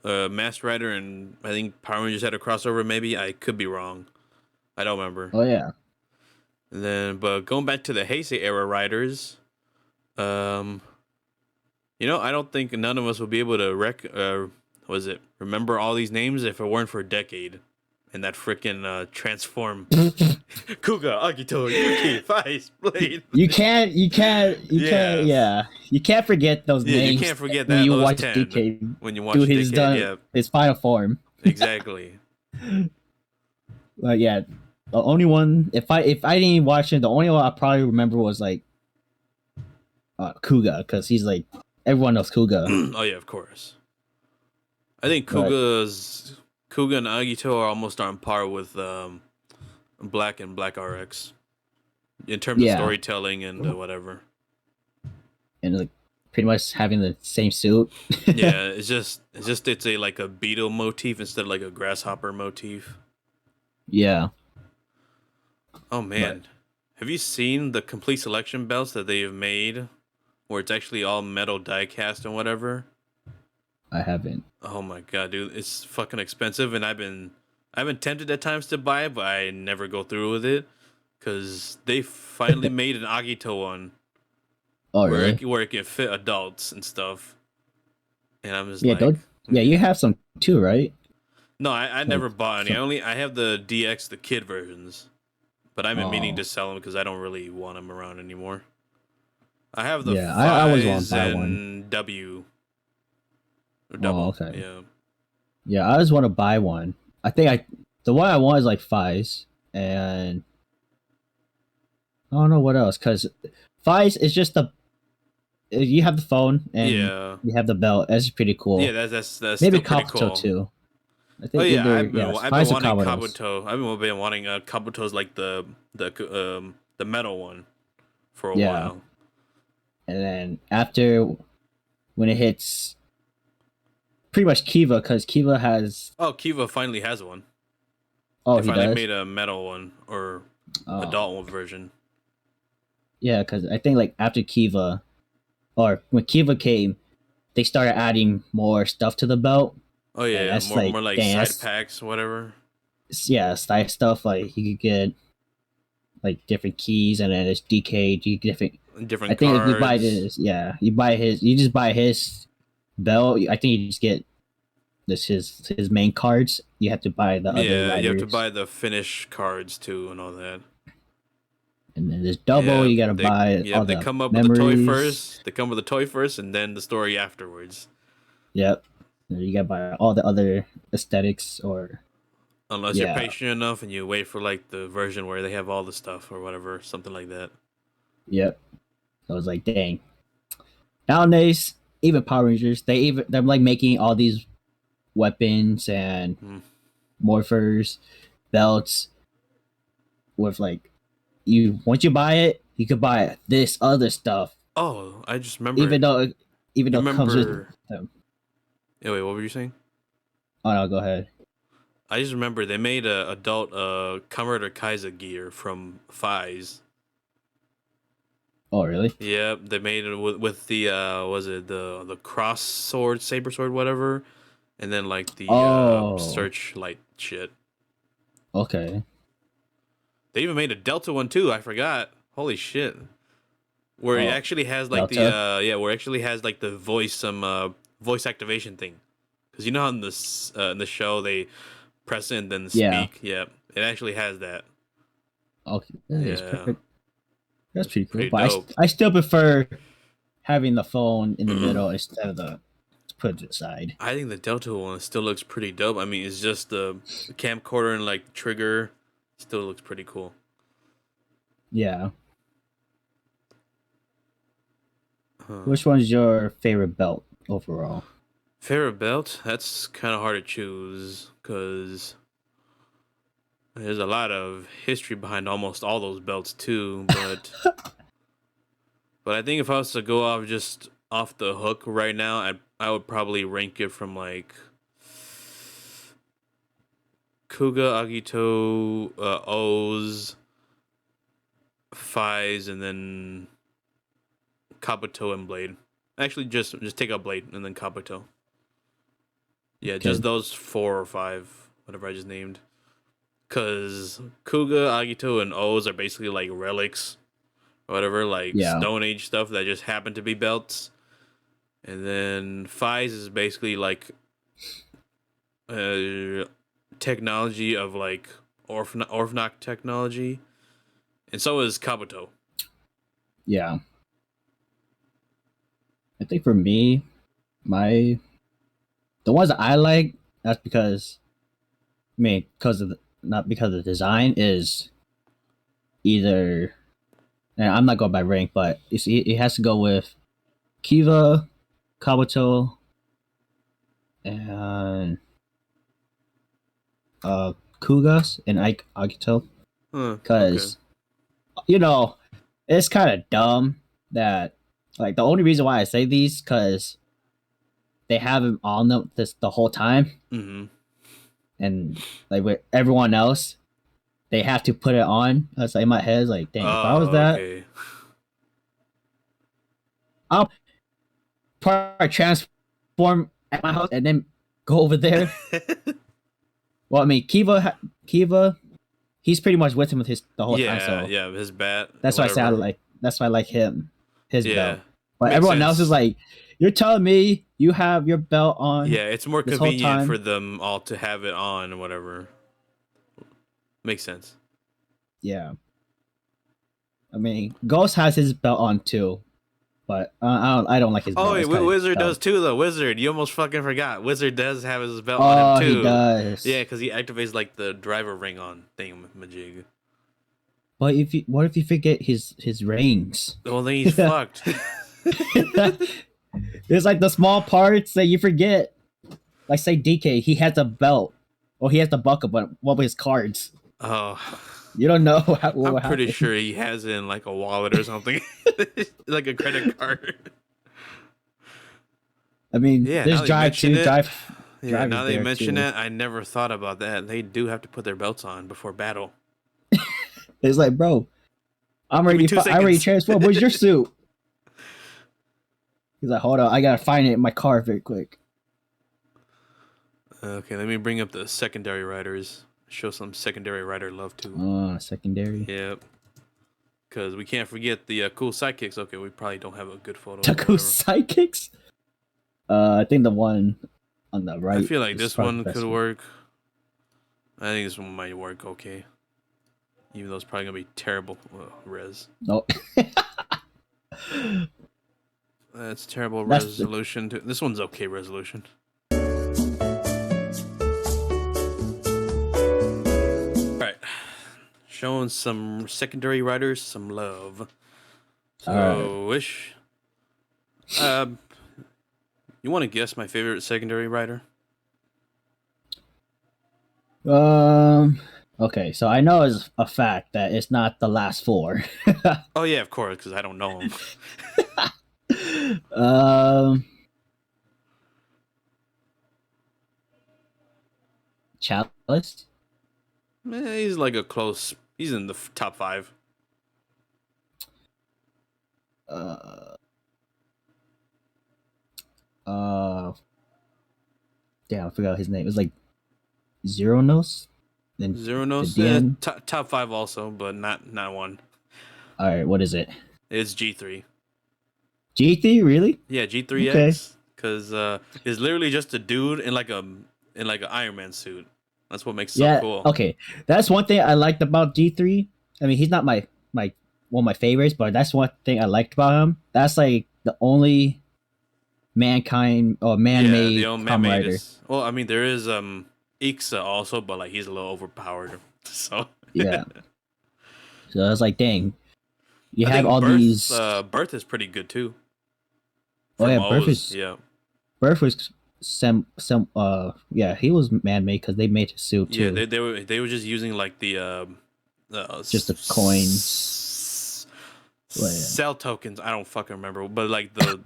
Masked Rider and I think Power Rangers had a crossover. Maybe I could be wrong. I don't remember. Oh yeah. And then, but going back to the Heisei era riders, um, I don't think none of us would be able to remember all these names if it weren't for Decade and that freaking transform Kuga, Agito, Yuki, Vice, Blade. You can't, Yes. yeah. You can't forget those Yeah, you names can't forget when that you those watch 10 DK when you watch do his Decade. Yeah, his final form. exactly. But yeah, the only one if I didn't watch it, the only one I probably remember was like Kuga, because he's like everyone knows Kuga. Oh yeah, of course. I think But Kuga and Agito are almost on par with Black and Black RX in terms of yeah, storytelling and whatever. and like pretty much having the same suit. Yeah, it's a like a beetle motif instead of like a grasshopper motif. Yeah, Oh but man, have you seen the complete selection belts that they have made, where it's actually all metal die cast and whatever? I haven't. Oh my god, dude, it's fucking expensive, and I've been tempted at times to buy it, but I never go through with it because they finally made an Agito one Oh really? where it can fit adults and stuff, and I'm just Yeah, like, don't. Yeah, you have some too, right? no, I Like never bought any. some. I have the DX, the kid versions, but I've been meaning Oh to sell them because I don't really want them around anymore. I have the yeah, I always want to Fies buy one. and W or Oh double, okay. yeah. Yeah, I always want to buy one. I think the one I want is like Fies, and I don't know what else because Fies is just the you have the phone and Yeah, you have the belt. That's pretty yeah, cool. that's Maybe still pretty Kabuto cool. too. I Oh think yeah, either yeah, I've been Fies or wanting Kabutos. Kabuto. Been wanting Kabuto's like the metal one for a Yeah, while. and then after when it hits pretty much Kiva, because Kiva has Oh, Kiva finally has one. oh They he finally does made a metal one or oh adult one version. yeah, because I think like after Kiva or when Kiva came, they started adding more stuff to the belt, Oh and yeah, that's like more like dang, side that's packs, whatever. yeah, side stuff like you could get like different keys, and then it's DK, you get different. I Different think if you buy cards. this, yeah, you just buy his belt. I think you just get this his main cards. You have to buy the other Yeah, you have to riders, buy the finish cards too and all that. and then there's double. Yeah, You gotta buy all they the come up with the toy memories. first. They come with the toy first, and then the story afterwards. Yep, and you gotta buy all the other aesthetics or Unless you're yeah, patient enough and you wait for like the version where they have all the stuff or whatever, something like that. yep. So I was like, dang. Nowadays, even Power Rangers, they're like making all these weapons and Hmm. morphers, belts with like you once you buy it, you could buy this other stuff, Oh, I just even remembered. though even You though it comes with remember? them. Yeah, wait, what were you saying? Oh no, go ahead. I just remember they made a adult Kamen Rider Kaiser gear from Fies. Oh really? Yep, they made it with the was it the cross sword, saber sword, whatever, and then like the Oh searchlight shit. okay. They even made a Delta one too. I forgot. Holy shit! Where it Oh actually has like the Delta. where it actually has like the voice activation thing. Because you know how in the show they press it and then Yeah. speak. Yep, it actually has that. Okay, that is Yeah, perfect. That's pretty cool. pretty But dope. I still prefer having the phone in the middle instead of the put it aside. I think the Delta one still looks pretty dope. I mean, it's just the camcorder and like trigger still looks pretty cool. Yeah. Huh. Which one's your favorite belt overall? Favorite belt? That's kind of hard to choose because there's a lot of history behind almost all those belts too. But but I think if I was to go off just off the hook right now, I would probably rank it from like Kuga, Agito, O's, Fies, and then Kabuto and Blade. Actually, just take out Blade and then Kabuto. Yeah, Okay. just those 4 or 5, whatever I just named. Cause Kuga, Agito, and O's are basically like relics, or whatever, like Stone Age stuff that just happen to be belts. And then Fies is basically like technology of like Orphanok technology, and so is Kabuto. Yeah. I think for me, the ones that I like, that's because, because of not because of the design, is either, and I'm not going by rank, but it has to go with Kiva, Kabuto, and Kugas and Agito. Because, it's kind of dumb that, like, the only reason why I say these, because they have him on the whole time. Mm-hmm. And, like, with everyone else, they have to put it on. I was like, in my head, like, dang, if I was that, okay. I'll probably transform at my house and then go over there. Well, I mean, Kiva, he's pretty much with him the whole time. So yeah, his bat. That's why I say that's why I like him, his belt. But everyone else is like, you're telling me you have your belt on. Yeah, it's more convenient for them all to have it on or whatever. Makes sense. Yeah. I mean, Ghost has his belt on too, but I don't like his belt. Oh, wait, Wizard does too, though. Wizard, you almost fucking forgot. Wizard does have his belt on him too. He does. Yeah, because he activates like the driver ring on thingamajig. But what if you forget his rings? Well, then he's fucked. There's like the small parts that you forget. Like say DK, he has a belt, or he has the buckle, but what with his cards? Oh, you don't know. I'm pretty sure he has it in like a wallet or something, like a credit card. I mean, there's Drive too. Drive. Yeah, now they mention it, I never thought about that. They do have to put their belts on before battle. It's like, bro, I already transformed. Where's your suit? He's like, hold on, I gotta find it in my car very quick. Okay, let me bring up the secondary riders. Show some secondary rider love too. Secondary. Yep. Because we can't forget the cool sidekicks. Okay, we probably don't have a good photo. The cool sidekicks? I think the one on the right. I feel like this one could work. I think this one might work okay. Even though it's probably going to be terrible res. No. That's terrible resolution. This one's okay resolution. Alright. Showing some secondary riders some love. So, Wish. You want to guess my favorite secondary rider? Okay, so I know it's a fact that it's not the last 4. Oh yeah, of course, because I don't know him. Chalice? He's like a close. He's in the top 5. Damn, I forgot his name. It was like Zero Nose. Then Zero Nose, top 5 also, but not 1. All right, what is it? It's G3. G3, really? Yeah, G3X. Because it's literally just a dude in like an Iron Man suit. That's what makes it so cool. Okay, that's one thing I liked about G3. I mean, he's not my one of my favorites, but that's one thing I liked about him. That's like the only mankind or Yeah, the man-made old Kamen man-made Rider. is. Well, I mean, there is Ixa also, but like he's a little overpowered. So Yeah. So I was like, dang, you I have think all these. Birth is pretty good too. Oh From yeah, O's, yeah, Birth was some yeah, he was man-made because they made his suit yeah. too. They were just using like the Just the coins. Well, yeah. cell tokens. I don't fucking remember, but like the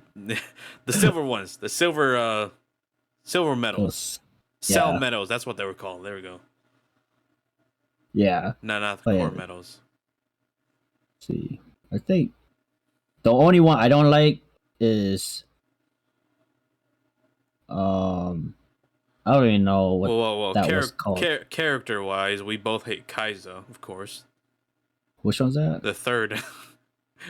the silver ones, the silver It medals, was, cell yeah, medals. That's what they were called. There we go. yeah. No, not the Oh yeah. core Let's medals. see, I think the only one I don't like is I don't even know what Well. that was called. Character wise, we both hate Kaizo, of course. Which one's that? The third,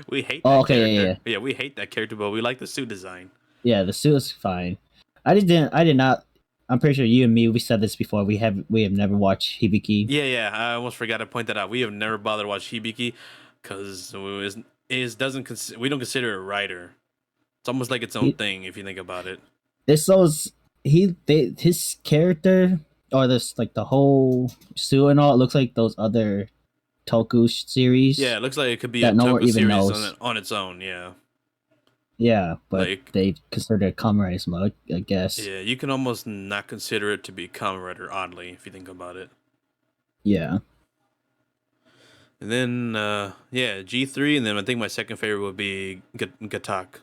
we hate Oh, that okay, yeah, character. yeah, Yeah, we hate that character, but we like the suit design. yeah. The suit is fine. I did not. I'm pretty sure you and me we said this before. We have never watched Hibiki. Yeah. I almost forgot to point that out. We have never bothered to watch Hibiki because we don't consider it a writer. It's almost like its own He, thing if you think about it. it's those his character or this like the whole suit and all. It looks like those other Toku Yeah, series it looks like it could be a that no one Toku even series knows. on its own. Yeah, Yeah, but like they consider it Kamen Rider, I guess. yeah, you can almost not consider it to be Kamen Rider. Oddly, if you think about it. Yeah. And then yeah, G3, and then I think my second favorite would be Gatak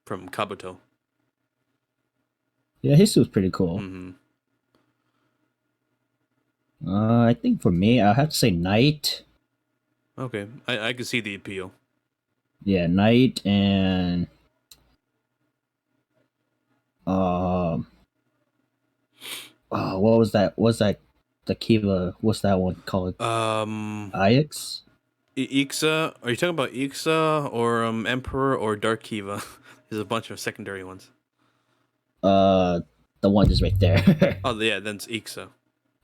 from Kabuto. Yeah, his suit's pretty cool. Hmm. I think for me, I have to say Knight. Okay, I can see the appeal. Yeah, Knight and um, oh, what was that? What's that? The Kiva. What's that one called? Ix. Ixa. Are you talking about Ixa or Emperor or Dark Kiva? There's a bunch of secondary ones. Uh, the one just right there. Oh yeah, then it's Ixa.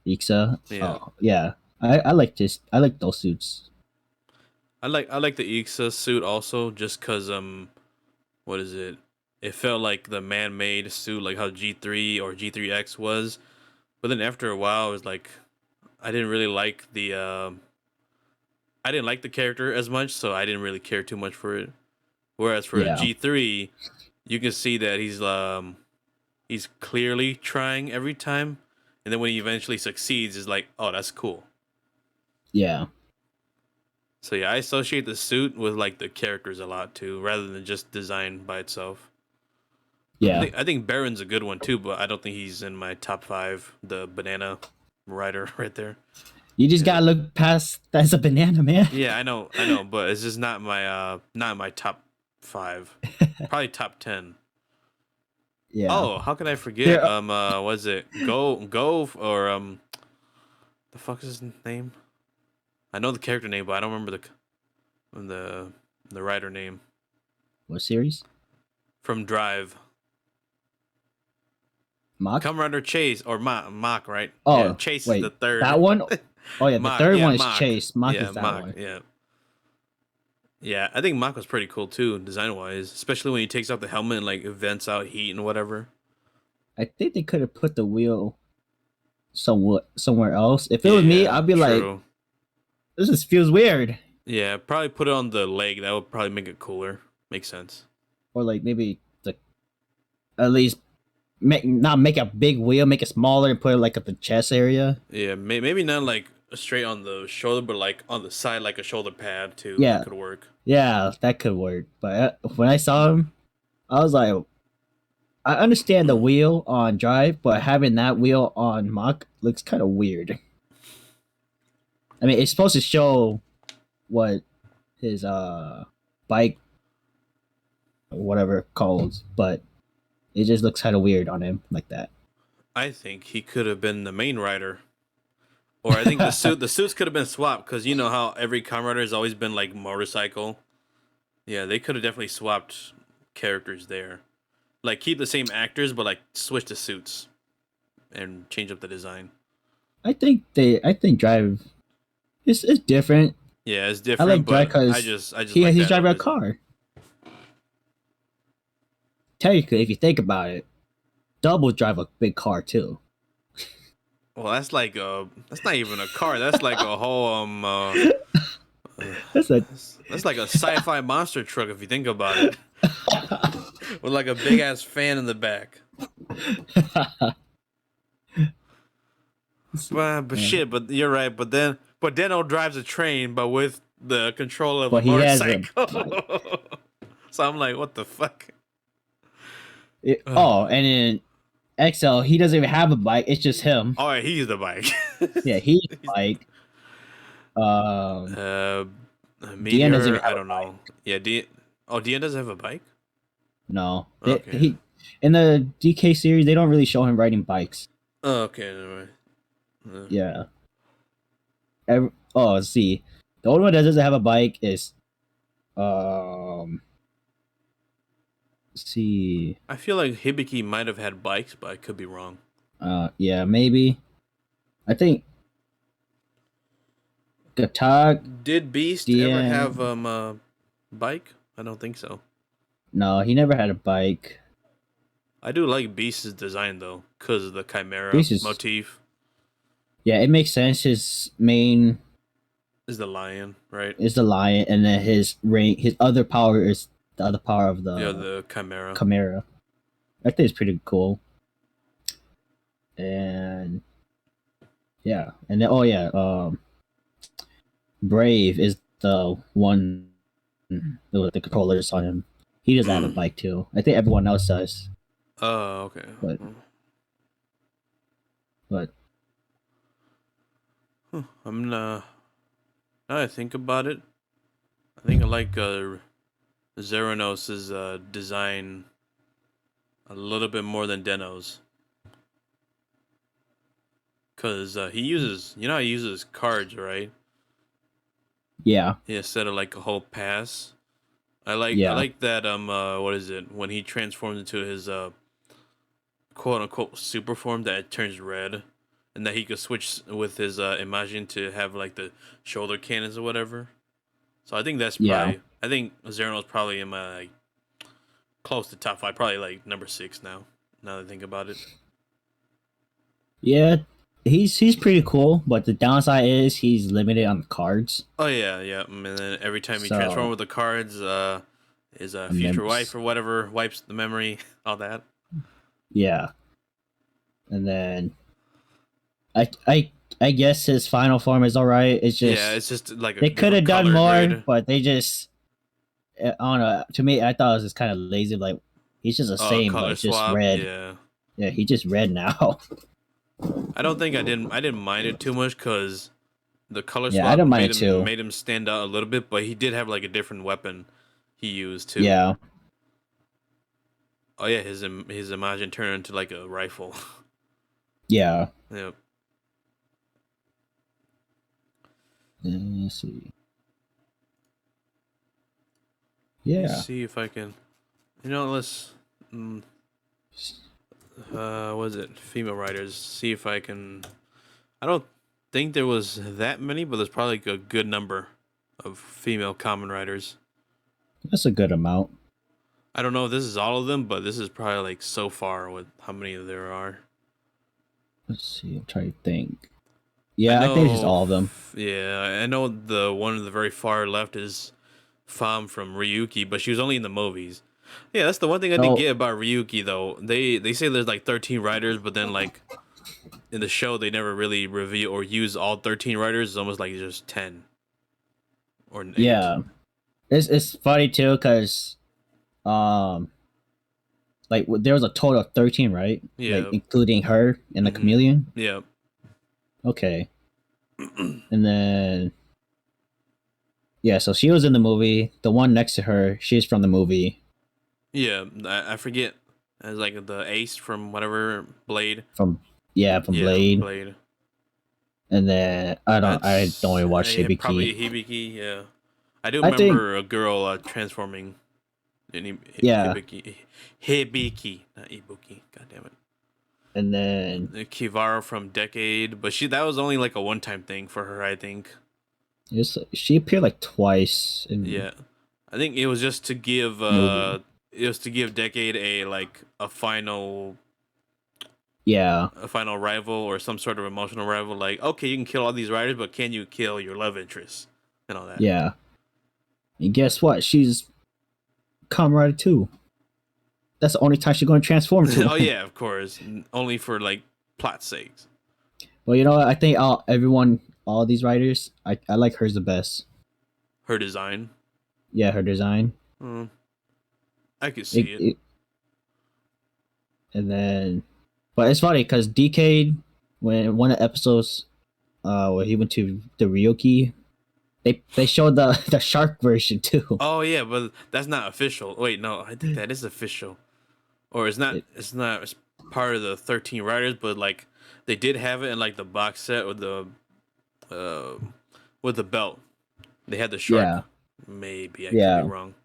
Ixa. Yeah, Oh, yeah. I like this. I like those suits. I like the Ixa suit also, just cause what is it? It felt like the man-made suit, like how G3 or G3X was. But then after a while, it was like I didn't really like the I didn't like the character as much, so I didn't really care too much for it. Whereas for Yeah. G3, you can see that he's clearly trying every time, and then when he eventually succeeds, it's like, oh, that's cool. Yeah. So yeah, I associate the suit with like the characters a lot too, rather than just design by itself. Yeah. I think Baron's a good one too, but I don't think he's in my top 5. The banana rider right there. You just Yeah. gotta look past that's a banana, man. Yeah, I know, but it's just not my top 5. Probably top 10. Yeah. Oh, how could I forget? There- Was it Go or the fuck is his name? I know the character name, but I don't remember the writer name What series? from Drive. Mach? Kamen Rider Chase or Mach, right? Oh, Yeah, Chase wait, is the third. that one? Oh yeah, the Mach, third yeah, one is Mach. Chase. Mach Yeah, is that Mach, one. yeah. Yeah, I think Mach was pretty cool too, design wise, especially when he takes off the helmet and like it vents out heat and whatever. I think they could have put the wheel somewhere else. If it was me, I'd be like, true. this just feels weird. Yeah, probably put it on the leg. That would probably make it cooler. Makes sense. Or like maybe at least not make a big wheel, make it smaller and put it like at the chest area. Yeah, maybe not like straight on the shoulder, but like on the side, like a shoulder pad too. Yeah. That could work. Yeah, that could work. But when I saw him, I was like, I understand the wheel on Drive, but having that wheel on Mach looks kind of weird. I mean, it's supposed to show what his bike or whatever called, but it just looks kind of weird on him like that. I think he could have been the main rider, or I think the suits could have been swapped because you know how every Kamen Rider has always been like motorcycle. Yeah, they could have definitely swapped characters there, like keep the same actors but like switch the suits and change up the design. I think Drive is different. Yeah, it's I different. like Drive but because I just he's like that driving a design. car. technically, if you think about it, double drive a big car too. Well, that's like that's not even a car. That's like a whole That's a that's like a sci-fi monster truck if you think about it, with like a big ass fan in the back. But shit. But you're right. But then Deno drives a train, but with the control of a but he has a motorcycle. bike. So I'm like, what the fuck? Oh, and in XL, he doesn't even have a bike. It's just him. Oh, he's the bike. Yeah, he's like uh, Deanna doesn't even Meteor. I have a don't bike. know. Yeah, Dean doesn't have a bike. No, Okay. he in the DK series they don't really show him riding bikes. Oh, okay. Never mind. Yeah. Let's see. The only one that doesn't have a bike is let's see. I feel like Hibiki might have had bikes, but I could be wrong. Yeah, maybe. I think Gatag, Did Beast ever have DN. a bike? I don't think so. No, he never had a bike. I do like Beast's design though, cause of the Chimera Beast is motif. Yeah, it makes sense. His main Is the lion, right? is the lion, and then his other power is the other power of Yeah, the the Chimera. Chimera. I think it's pretty cool. And yeah, and then Brave is the one with the controllers on him. He doesn't have a bike too. I think everyone else does. Oh, okay. But I'm now that I think about it, I think I like Zeranos's design a little bit more than Deno's. Cause he uses, he uses cards, right? yeah, Instead of like a whole pass. I yeah, like that what is it when he transforms into his quote unquote super form that it turns red, and that he could switch with his Imagine to have like the shoulder cannons or whatever. So I think that's yeah, probably, I think Zero's probably in my like, close to top 5, probably like number 6 now. Now that I think about it. yeah. He's pretty cool, but the downside is he's limited on the cards. Oh yeah, yeah. And then every time he transforms So with the cards, his and future then wife or whatever wipes the memory, all that. yeah, and then I guess his final form is alright. It's Yeah, just it's just like a they could have different done color more, grid. but they just I don't know. To me, I thought it was just kind of lazy. Like he's just the same, but Color it's just swap. red. Yeah. Yeah, he's just red now. I don't think I didn't mind it too much because the color Yeah, I swap don't mind it too. made him stand out a little bit, but he did have like a different weapon he used too. Yeah, Oh yeah, his Imagine turned into like a rifle. yeah. Yep. Let's see. Let me Yeah. see if I can. Let's. What is it? Female writers. See if I can. I don't think there was that many, but there's probably like a good number of female common writers. That's a good amount. I don't know if this is all of them, but this is probably like so far with how many there are. Let's see. I'm trying to think. Yeah, I think it's just all of them. Yeah, I know the one at the very far left is Fam from Ryuki, but she was only in the movies. Yeah, that's the one thing I didn't Oh, get about Ryuki though. They say there's like 13 writers, but then like in the show they never really reveal or use all 13 writers. It's almost like just 10 or 8. yeah. It's funny too because um there was a total of 13, right? Like Yeah. including her and the chameleon. Yeah. Okay. And then yeah, so she was in the movie. The one next to her, she's from the movie. Yeah, I forget. As like the ace from whatever Blade. From Blade. Blade. And then I don't really watch Hibiki. Probably Hibiki. Yeah, I do I think remember a girl transforming. Yeah. Hibiki, not Ibuki. God damn it. And then Kivara from Decade, but that was only like a one-time thing for her, I think. she appeared like twice. Yeah, I think it was just to give Movie. it was to give Decade a final Yeah, rival or some sort of emotional rival. Like, okay, you can kill all these riders, but can you kill your love interest and all that? yeah. And guess what? She's Kamen Rider 2. That's the only time she's going to transform to Oh one. yeah, of course. Only for like plot sakes. Well, you know what? I think all these writers, I like hers the best. Her design. Yeah, her design. I could see it. And then, but it's funny because DK, when one of the episodes, where he went to the Ryoki, they showed the shark version too. Oh yeah, but that's not official. Wait, no, I think that is official. Or it's not. It- It's part of the 13 Riders, but like they did have it in like the box set uh, with the belt. They had the shark. yeah, Maybe I could be yeah. wrong.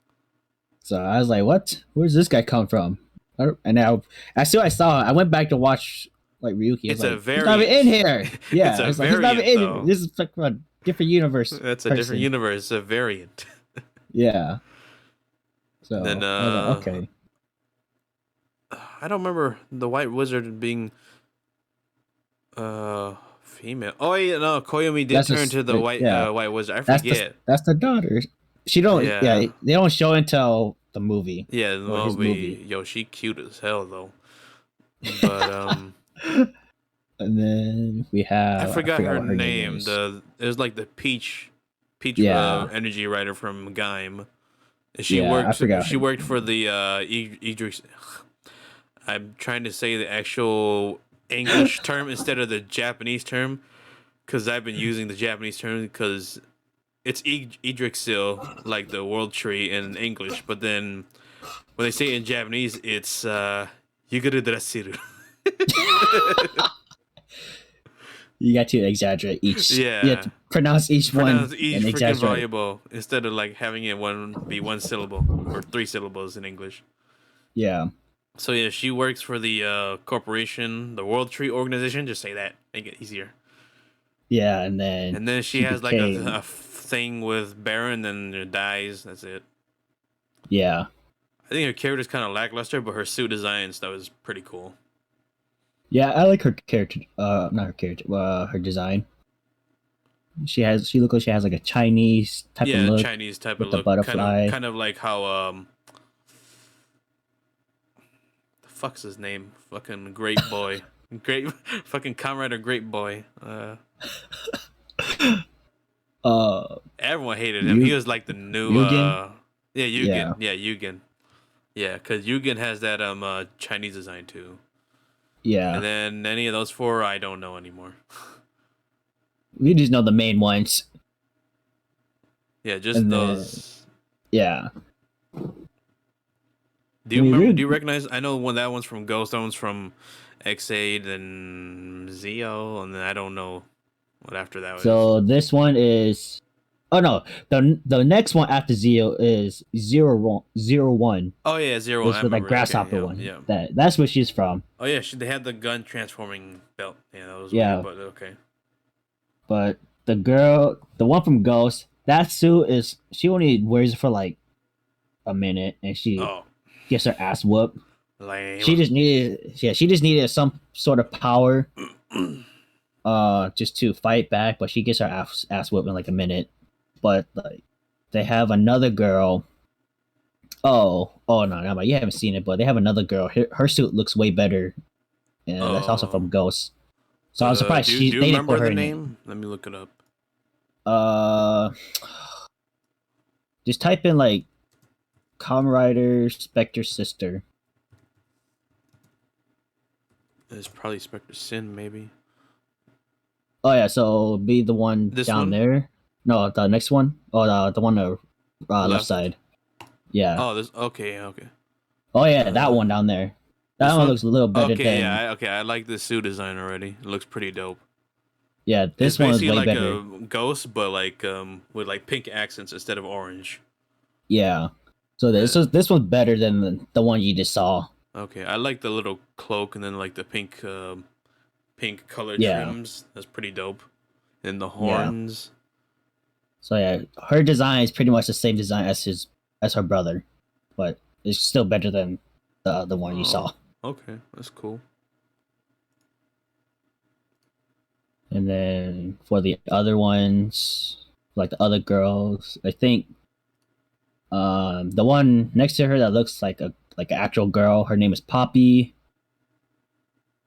So I was like, "What? Where's this guy come from?" And now, as soon as I saw it, I went back to watch like Ryuki. It's Like, a he's not even in here. Yeah, it's a it's like he's not even variant in though. here. This is like a different universe. That's a person. different universe. It's a variant. Yeah. So Then I was like, okay. I don't remember the White Wizard being female. Oh yeah, no, Koyomi did turn to the White Wizard. I forget. That's the daughter. She don't. Yeah. Yeah, they don't show until the movie. Yeah, the or his movie. Yo, she cute as hell though. But And then we have. I forgot her what her name. is. It was like the peach Yeah. energy writer from Gaim. Yeah, I forgot She her worked for the Idris. I'm trying to say the actual English term instead of the Japanese term, because I've been using the Japanese term because it's Idrixil, like the world tree in English, but then when they say it in Japanese, it's Yuguru Drasiru. You got to exaggerate each. Yeah. You have to pronounce each Pronounce one each and freaking exaggerate. variable instead of like having it be one syllable or 3 syllables in English. Yeah. So yeah, she works for the corporation, the World Tree Organization. Just say that, make it easier. Yeah, and then She has became, like a thing with Baron, then it dies. That's it. yeah. I think her character's kind of lackluster, but her suit design and stuff is pretty cool. Yeah, I like her character. Not her character. Her design. She looks like she has like a Chinese type of look. Chinese type with of the look, butterfly. kind of like how the fuck's his name? Fucking Great Boy, great fucking comrade or Great Boy. Everyone hated him. He was like the new Yugen? yeah, Yugen. Yeah, Yugen. Yeah, because Yugen has that Chinese design too. Yeah. And then any of those 4, I don't know anymore. We just know the main ones. Yeah, just those. Yeah. Do you remember? Do you recognize? I know that one's from Ghost. That one's from X8 and Zio, and then I don't know what after that was. So this one is. Oh no, the next one after Zio is 01. Oh yeah, 01. Which was like grasshopper one. Yeah. That's where she's from. Oh yeah, they had the gun transforming belt. Yeah, that was Yeah. weird, but okay. But the one from Ghost, that suit is she only wears it for like a minute, and she gets her ass whooped. Lame. She just needed some sort of power, just to fight back. But she gets her ass whooped in like a minute. But like, they have another girl. Oh no, you haven't seen it, but they have another girl. Her suit looks way better, and that's also from Ghost. So I was surprised do you they didn't remember put her the name. Let me look it up. Just type in like Kamen Rider Spectre sister. It's probably Spectre Sin, maybe. Oh yeah, so be the one down there. No, the next one. Oh, the one on the left side. Yeah. Oh, okay. Oh yeah, that one down there. That one looks a little better than. I like the suit design already. It looks pretty dope. Yeah, this one is way like better. A Ghost, but like with like pink accents instead of orange. Yeah. So this one's better than the one you just saw. Okay, I like the little cloak and then like the pink color trims. That's pretty dope. And the horns. Yeah. So yeah, her design is pretty much the same design as her brother, but it's still better than the other one you Oh, saw. okay, that's cool. And then for the other ones, like the other girls, I think the one next to her that looks like an actual girl, her name is Poppy.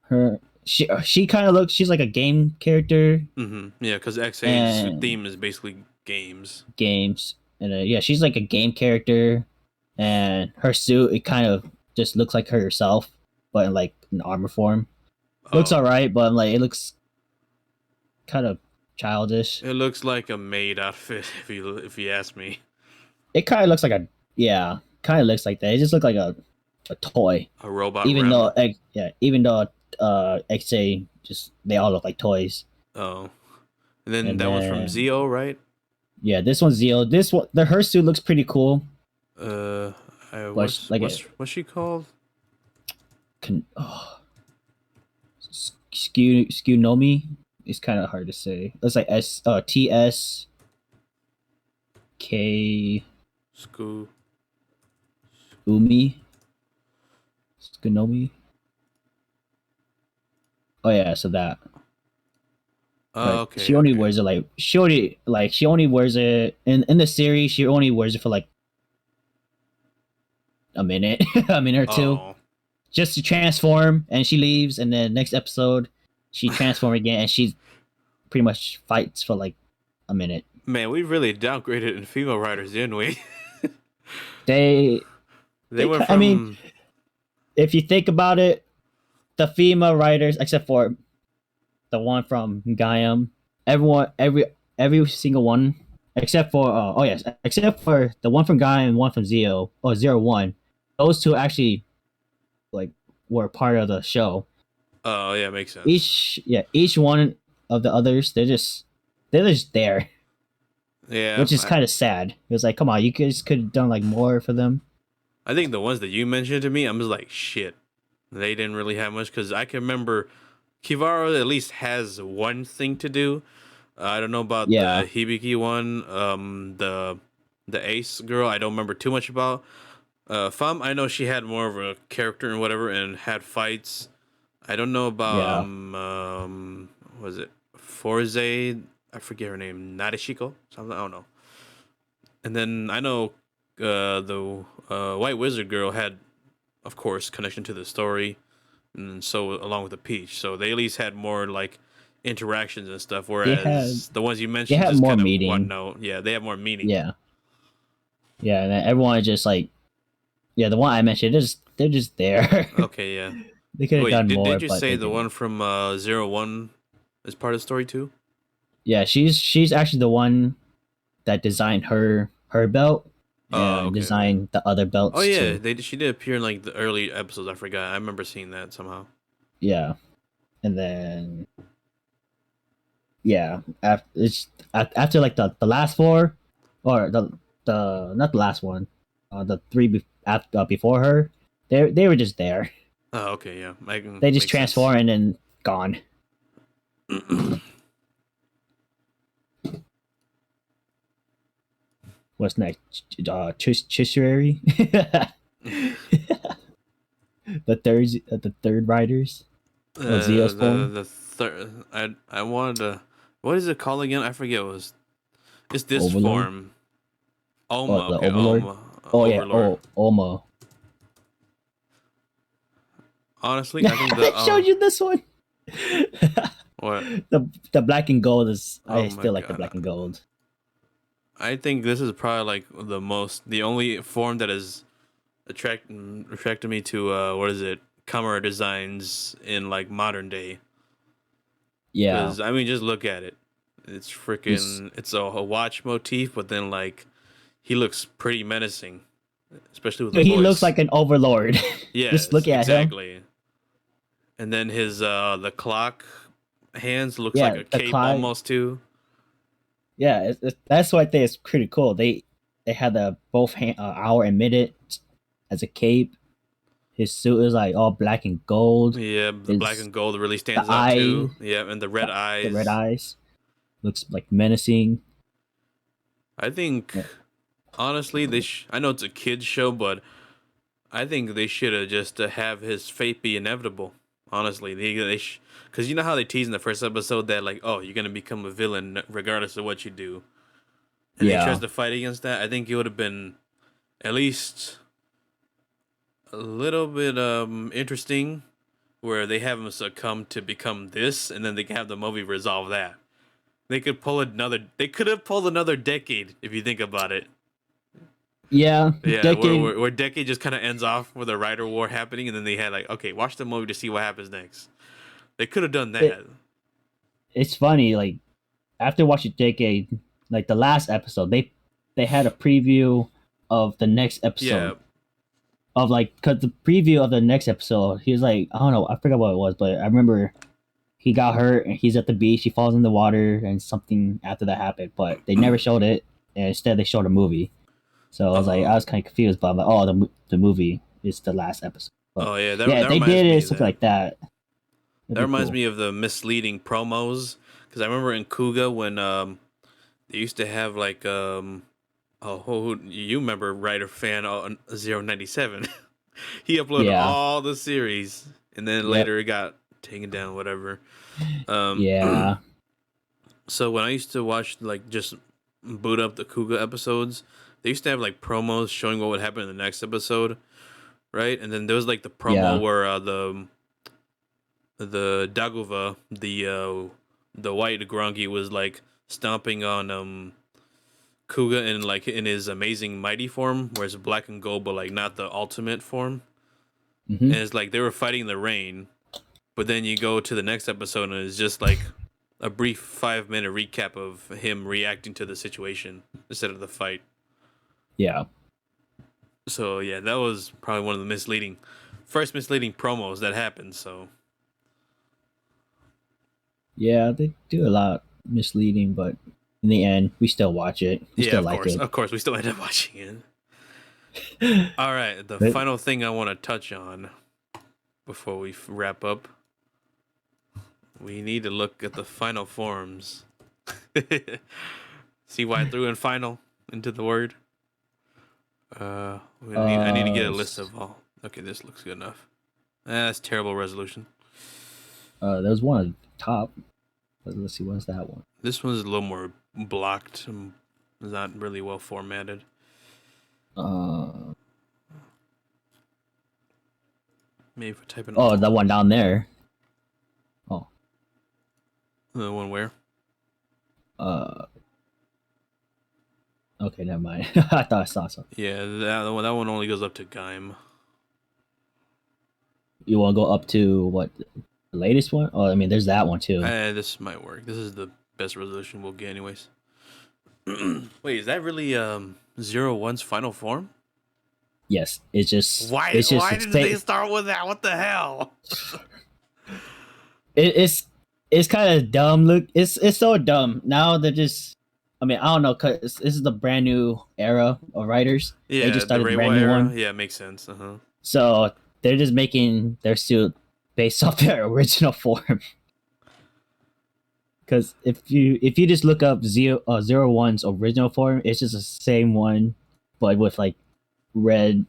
Her she kind of looks, she's like a game character Yeah, because XA's and theme is basically games. games, and yeah, she's like a game character, and her suit it kind of just looks like her herself, but in like an armor form. Looks Oh, alright, but like it looks kind of childish. it looks like a maid outfit if you ask me. It kind of looks like a yeah, kind of looks like that. It just looks like a toy. A robot Even though Rem. even though XA just they all look like toys. Oh, and then And that one's from then Zio, right? yeah, this one's Zio. This one the her suit looks pretty cool. Uh, But like what's she called? oh, skew nomi. It's kind of hard to say. It's like TS K Scoo. Umi Skunomi. Oh yeah, so that. But Okay, she only okay. wears it she only wears it in the series. She only wears it for like a minute, a minute or two, Oh, just to transform, and she leaves. And then next episode, she transforms again, and she pretty much fights for like a minute. man, we really downgraded in female writers, didn't we? They, They went I mean, from if you think about it, the female writers, except for the one from Gaiam, everyone, every single one, except for oh yes, except for the one from Gaiam and one from Zio or 01, those two actually like were part of the show. oh yeah, makes sense. Each one of the others, they're just there, Yeah, which is kind of sad. It was like, come on, you guys could have done like more for them. I think the ones that you mentioned to me, I'm just like shit. They didn't really have much because I can remember Kivaru at least has one thing to do. I don't know about Yeah, the Hibiki one. The Ace girl, I don't remember too much about. Fam, I know she had more of a character and whatever, and had fights. I don't know about yeah, was it Forze? I forget her name. Nadeshiko? Something, I don't know. And then I know the White Wizard girl had, of course, connection to the story, and so along with the Peach. So they at least had more like interactions and stuff. they had Whereas the ones you they mentioned had just more kind of one meeting. note. Yeah, they have more meaning. Yeah, yeah, and then everyone is just like yeah, the one I mentioned, they're just there. Okay, yeah. They could have Wait, done more, did you but say they the one didn't. from 01 is part of the story too? Yeah, she's actually the one that designed her belt Oh, and okay, okay. designed the other Oh belts yeah, too. they she did appear in like the early episodes. I forgot. I remember seeing that somehow. Yeah, and then yeah, after like the last four, or the not the last one, the three before her, they were just there. Oh, okay, yeah, I can They just make sense. transform and then gone. What's next? Chishirari, the third riders. Oh, Zio's form. The third, I wanted to. What is it called again? I forget. It's this Overlord. form. Oh, Oma. the Okay, Overlord. Oma. Oh yeah. Overlord. Oh, Oma. Honestly, I think the I showed you this one. what? The black and gold is. Oh I my still like the god. black and gold. I think this is probably like the only form that has attracted me to what is it? Camera designs in like modern day. Yeah. Because I mean, just look at it. It's He's freaking. It's a watch motif, but then like he looks pretty menacing, especially with the he looks voice. like an overlord. Just Yes, look at him. exactly. And then his the clock hands looks like Yeah, a the cape Clyde. almost too. Yeah, that's what I think is pretty cool. They had the both hour and minute as a cape. His suit is like all black and gold. Yeah, the black His and gold really the stands out eye, too. Yeah, and the red the red eyes. eyes looks like menacing. I think honestly, I know it's a kids show, but I think they should have just have his fate be inevitable. Honestly, because you know how they tease in the first episode that like, oh, you're gonna become a villain regardless of what you do, and he tries Yeah. to fight against that. I think it would have been at least a little bit interesting, where they have him succumb to become this, and then they can have the movie resolve that. They could pull another. They could have pulled another decade if you think about it. Yeah. Yeah, Decade. where decade just kind of ends off with a writer war happening, and then they had like, okay, watch the movie to see what happens next. They could have done It, that. it's funny. Like after watching Decade, like the last episode, they had a preview of the next Yeah, episode of like because the preview of the next episode, he was like, I don't know, I forgot what it was, but I remember he got hurt and he's at the beach, he falls in the water, and something after that happened, but they never showed it, and instead they showed a movie. So I was like, I oh, was kind of confused, but I'm like, oh, the movie is the last episode. But oh yeah, yeah, that if they reminds did me it of something that. like that, That that'd be reminds cool. me of the misleading promos, because I remember in Kuga when they used to have like oh you remember writer fan on 097. He uploaded Yeah. all the series, and then Yep. later it got taken down, whatever. Um, Yeah. so when I used to watch like just boot up the Kuga episodes, they used to have like promos showing what would happen in the next episode, right? And then there was like the promo Yeah. where the Daguva, the white Grongi was like stomping on Kuga in like in his amazing mighty form, where it's black and gold, but like not the ultimate form. Hmm. And it's like they were fighting in the rain, but then you go to the next episode and it's just like a brief 5 minute recap of him reacting to the situation instead of the fight. Yeah. So yeah, that was probably one of the first misleading promos that happened. So Yeah, they do a lot misleading, but in the end, we still watch it. We yeah, still like it. of course, we still end up watching it. All right, the But final thing I want to touch on before we wrap up, we need to look at the final forms. See why I threw in final into the word? I need to get a list of all. Okay, this looks good enough. That's terrible resolution. there's one at the top. Let's see, what's that one? This one's a little more blocked. It's not really well formatted. Uh, Maybe if I type in oh, the one down there. Oh, the one where? uh, okay, never mind. I thought I saw something. Yeah, that one only goes up to Gaim. You want to go up to what, the latest one? Oh, I mean, there's that one too. This might work. This is the best resolution we'll get, anyways. Wait, is that really 01's final form? Yes, it's just Why did they start with that? What the hell? it's kind of dumb. Look, it's so dumb. Now they're just. I mean, I don't know, cause this is the brand new era of writers. Yeah, They just the started the Reiwa brand new era. one, Yeah, makes sense. Uh-huh. so they're just making their suit based off their original form. Because if you just look up 01's original form, it's just the same one, but with like red,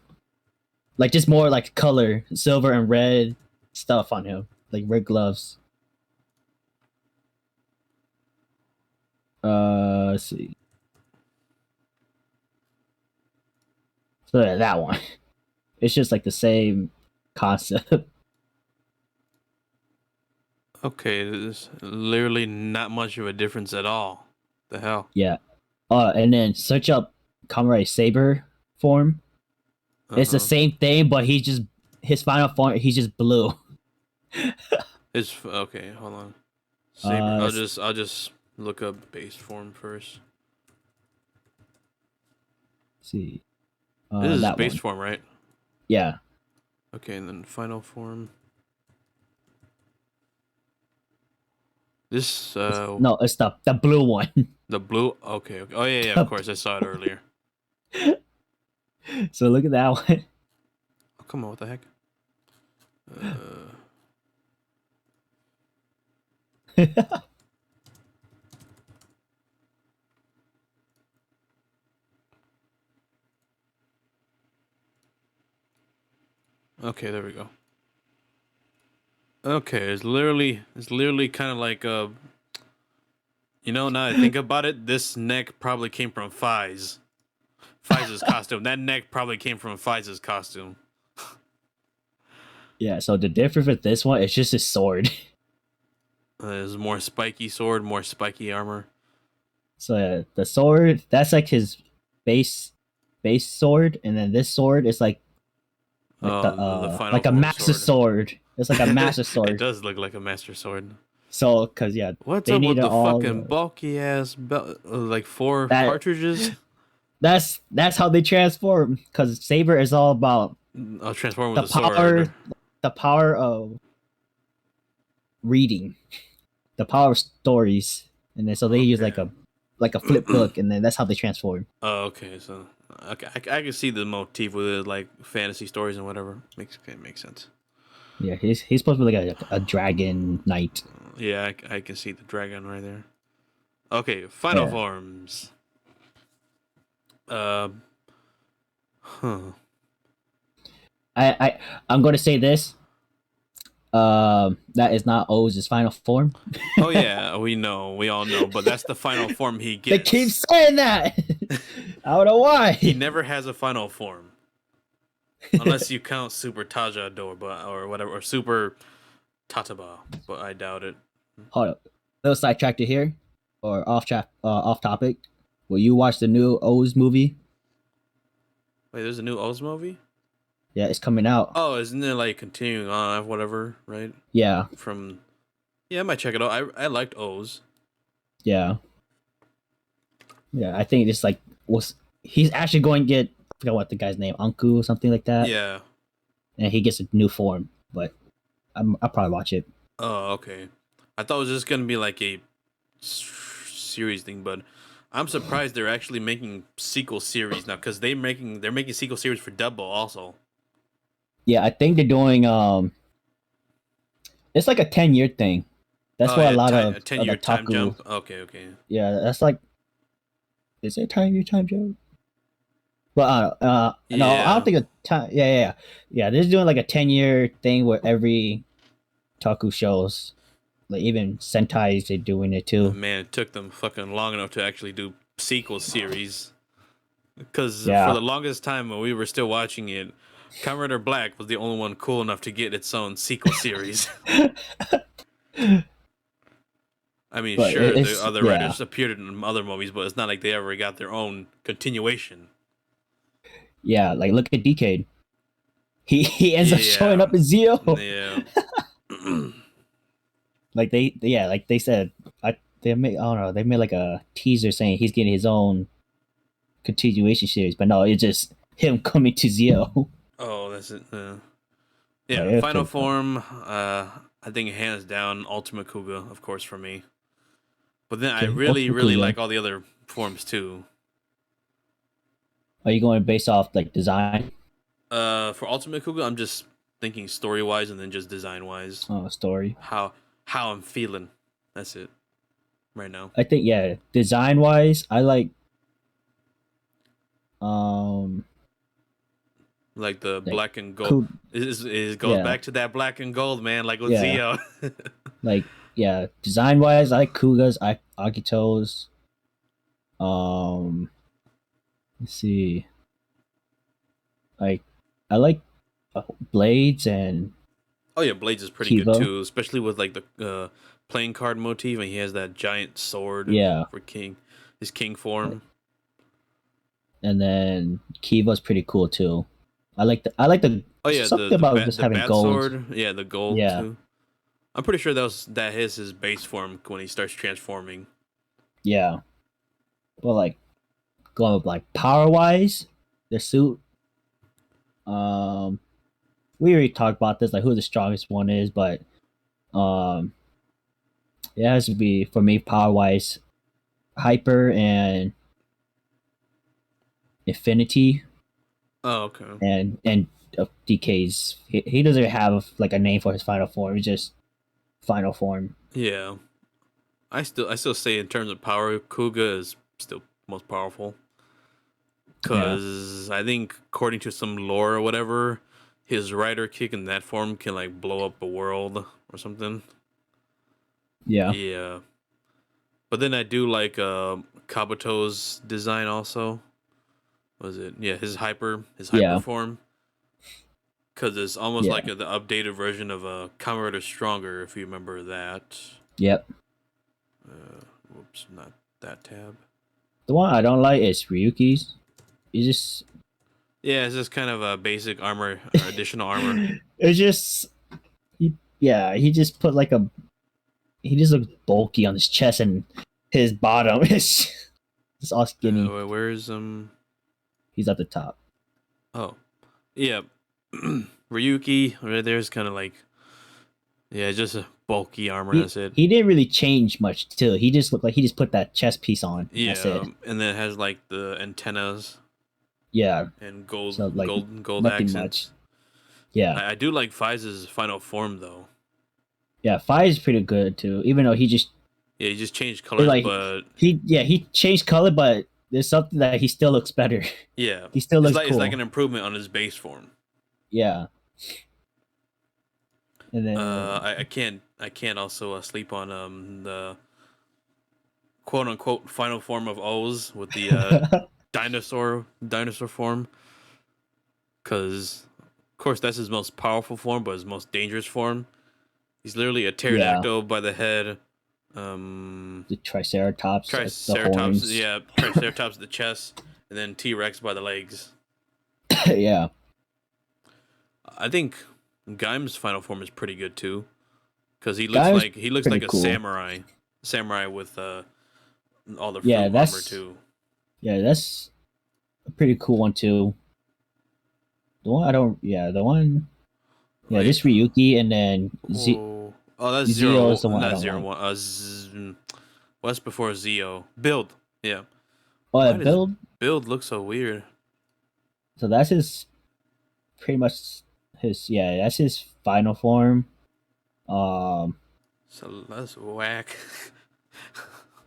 like just more like color, silver and red stuff on him, like red gloves. Let's see. So yeah, that one, it's just like the same concept. Okay, there's literally not much of a difference at all. The hell? Yeah. And then search up Comrade Saber form. It's the Uh-huh. same thing, but his final form, he's just blue. It's okay. Hold on. Saber. Uh, I'll just look up base form first. see. This is That base one. form, right? Yeah. Okay, and then final form. This No, it's the blue one. the blue. Okay, okay. Oh yeah, of course I saw it earlier. So look at that one. Oh, come on, what the heck? Okay, there we go. Okay, it's literally kind of like now that I think about it, this neck probably came from Fize's costume. That neck probably came from Fize's costume. Yeah. So the difference with this one, it's just his sword. There's more spiky sword, more spiky armor. So the sword, that's like his base base sword, and then this sword is like The final like a form master sword. sword. It's like a master It sword. does look like a master sword. So because yeah, What's they up with needed the all fucking bulky ass belt? Like four that. cartridges? That's how they transform. Because Saber is all about I'll transform with the a sword. power of reading, the power of stories, and then so they use Okay. like a flip book, and then that's how they transform. Oh, okay. So, okay, I can see the motif with it, like fantasy stories and whatever. Makes sense. Yeah, he's supposed to be like a dragon knight. Yeah, I can see the dragon right there. Okay, final Yeah, forms. Uh, huh. I I'm going to say this. That is not O's final form. Oh yeah, we all know, but that's the final form he They keep gets. saying that. I don't know He why. never has a final form unless you count Super Taja Door, but or whatever, or Super Tataba, but I doubt it. Hold up, a little sidetracked here, or off topic. Will you watch the new O's movie? Wait, there's a new Oz movie? Yeah, it's coming out. Oh, isn't it like continuing on, whatever, right? Yeah, From Yeah, I might check it out. I liked O's. yeah, yeah. I think it's like was he's actually going to get, I forgot what the guy's name, Anku or something like that, Yeah. and he gets a new form. But I'll probably watch it. Oh, okay. I thought it was just gonna be like a series thing, but I'm surprised they're actually making sequel series now because they're making sequel series for Double also. Yeah, I think they're doing it's like a 10-year thing. That's Oh what a yeah, lot a ten of year the time Taku. jump. Okay, okay. Yeah, that's like, is it time jump? But no, I don't Yeah. think a time. Yeah. They're doing like a 10-year thing where every Taku shows, like even Sentai's, they're doing it too. Man, it took them fucking long enough to actually do sequel series. Because for Yeah, the longest time when we were still watching it, Kamen Rider Black was the only one cool enough to get its own sequel series. I mean, but sure, the it's other yeah, writers appeared in other movies, but it's not like they ever got their own continuation. yeah. Like look at Decade. He ends up showing Yeah, up in Zio. yeah, Like like they said, they made, I don't know, they made like a teaser saying he's getting his own continuation series, but no, it's just him coming to Zio. Oh, that's it. Like Yeah, it's final pretty fun. form. I think hands down Ultimate Kuga, of course, for me. But then I Okay, really, Ultimate really Kuga. like all the other forms too. Are you going based off like design, For Ultimate Kuga, I'm just thinking story wise and then just design wise. story? How I'm feeling. That's it right now. I think yeah, design wise, I like um Like the like black and gold. Ku It goes yeah, back to that black and gold, man. Like with yeah, Zio. like yeah, design wise, I like Kuga's, I Agito's. Let's see, like I like Blades and Oh yeah, Blades is pretty good Kiva. too, especially with like the playing card motif, and he has that giant sword Yeah, for king, his king form. and then Kiva's pretty cool too. I like the Oh yeah, something about just the having bat gold. sword. Yeah, the gold Yeah, too. I'm pretty sure that is his base form when he starts transforming. yeah. But like going with like power wise, their suit. Um, we already talked about this, like who the strongest one is, but um, it has to be for me power wise, Hyper and Infinity, Oh okay. and DK's. He doesn't have like a name for his final form. It's just final form. Yeah, I still say in terms of power, Kuga is still most powerful Yeah, because I think according to some lore or whatever, his rider kick in that form can like blow up a world or something. Yeah. Yeah. But then I do like Kabuto's design also. Was it? Yeah, his hyper Yeah. form. Because it's almost Yeah. like the updated version of Kamen Rider Stronger, if you remember that. Yep. Whoops, not that tab. The one I don't like is Ryuki's. He just Yeah, it's just kind of a basic armor, additional armor. it's just he just put like a he just looks bulky on his chest and his bottom is just all skinny. Where's He's at the top. Oh, yeah, Ryuki right there's kind of like just a bulky armor. That's it. He didn't really change much too. He just looked like he just put that chest piece on. Yeah, That's it. And then it has like the antennas. Yeah, And gold, so, like, gold nothing accents. much. Yeah, I do like Fize's final form though. yeah. Fi is pretty good too. Even though he just Yeah, he just changed colors, like but he changed color, but there's something that he still looks better. yeah, He still looks cool. It's like an improvement on his base form. Yeah. And then I can't also sleep on the quote unquote final form of O's with the dinosaur form, because of course that's his most powerful form, but his most dangerous form. He's literally a pterodactyl by the head. The Triceratops. Triceratops, yeah, Triceratops at the chest, and then T-Rex by the legs. Yeah. I think Gaim's final form is pretty good too, because he looks like a cool. samurai with all the armor too. Yeah, that's a pretty cool one too. The one. Yeah, this Ryuki and then that's Zio is the one I not don't zero like. one. What's before Zio? Build. Yeah. Oh, yeah, build. Build looks so weird. So that's his, pretty much his. Yeah, that's his final form. So that's whack.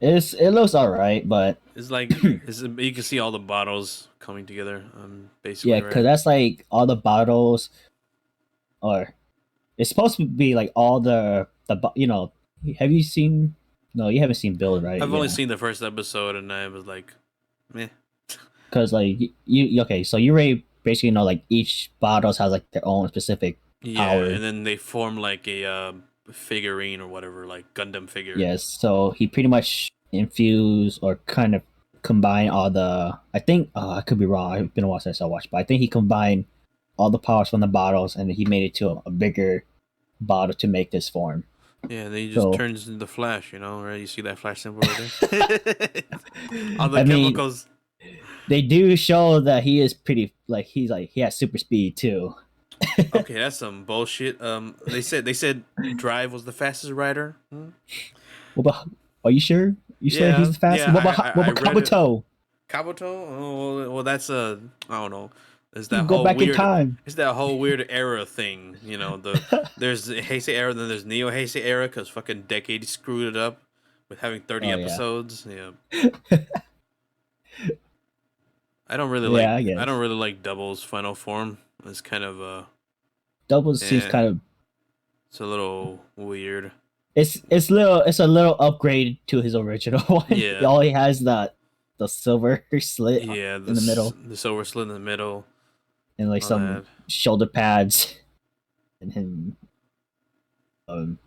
It looks alright, but it's like you can see all the bottles coming together. Basically. Yeah, because that's like all the bottles, or it's supposed to be like all the. Have you seen? No, you haven't seen Build, right? I've only seen the first episode, and I was like, meh. Because like you okay, so you already basically know like each bottles has like their own specific power. And then they form like a figurine or whatever, like Gundam figure. Yes, so he pretty much infused or kind of combined all the. I think I could be wrong. I've been a while since I watched, but I think he combined all the powers from the bottles and he made it to a bigger bottle to make this form. Yeah, then he just turns into Flash, right? You see that Flash symbol right there? All the chemicals. They do show that he is pretty, he has super speed too. Okay, that's some bullshit. They said Drive was the fastest rider. Well, are you sure? You said he's the fastest? Yeah, what about Kabuto? Kabuto? Oh, well, that's I don't know. It's that go back weird, in time. It's that whole weird era thing, There's the Heisei era, then there's Neo Heisei era, because fucking Decade screwed it up with having 30 episodes. Yeah. I don't really like Double's final form. It's kind of Doubles seems kind of. It's a little weird. It's a little upgrade to his original one. Yeah. All he has the silver slit. Yeah, in the middle. The silver slit in the middle. And like some shoulder pads. And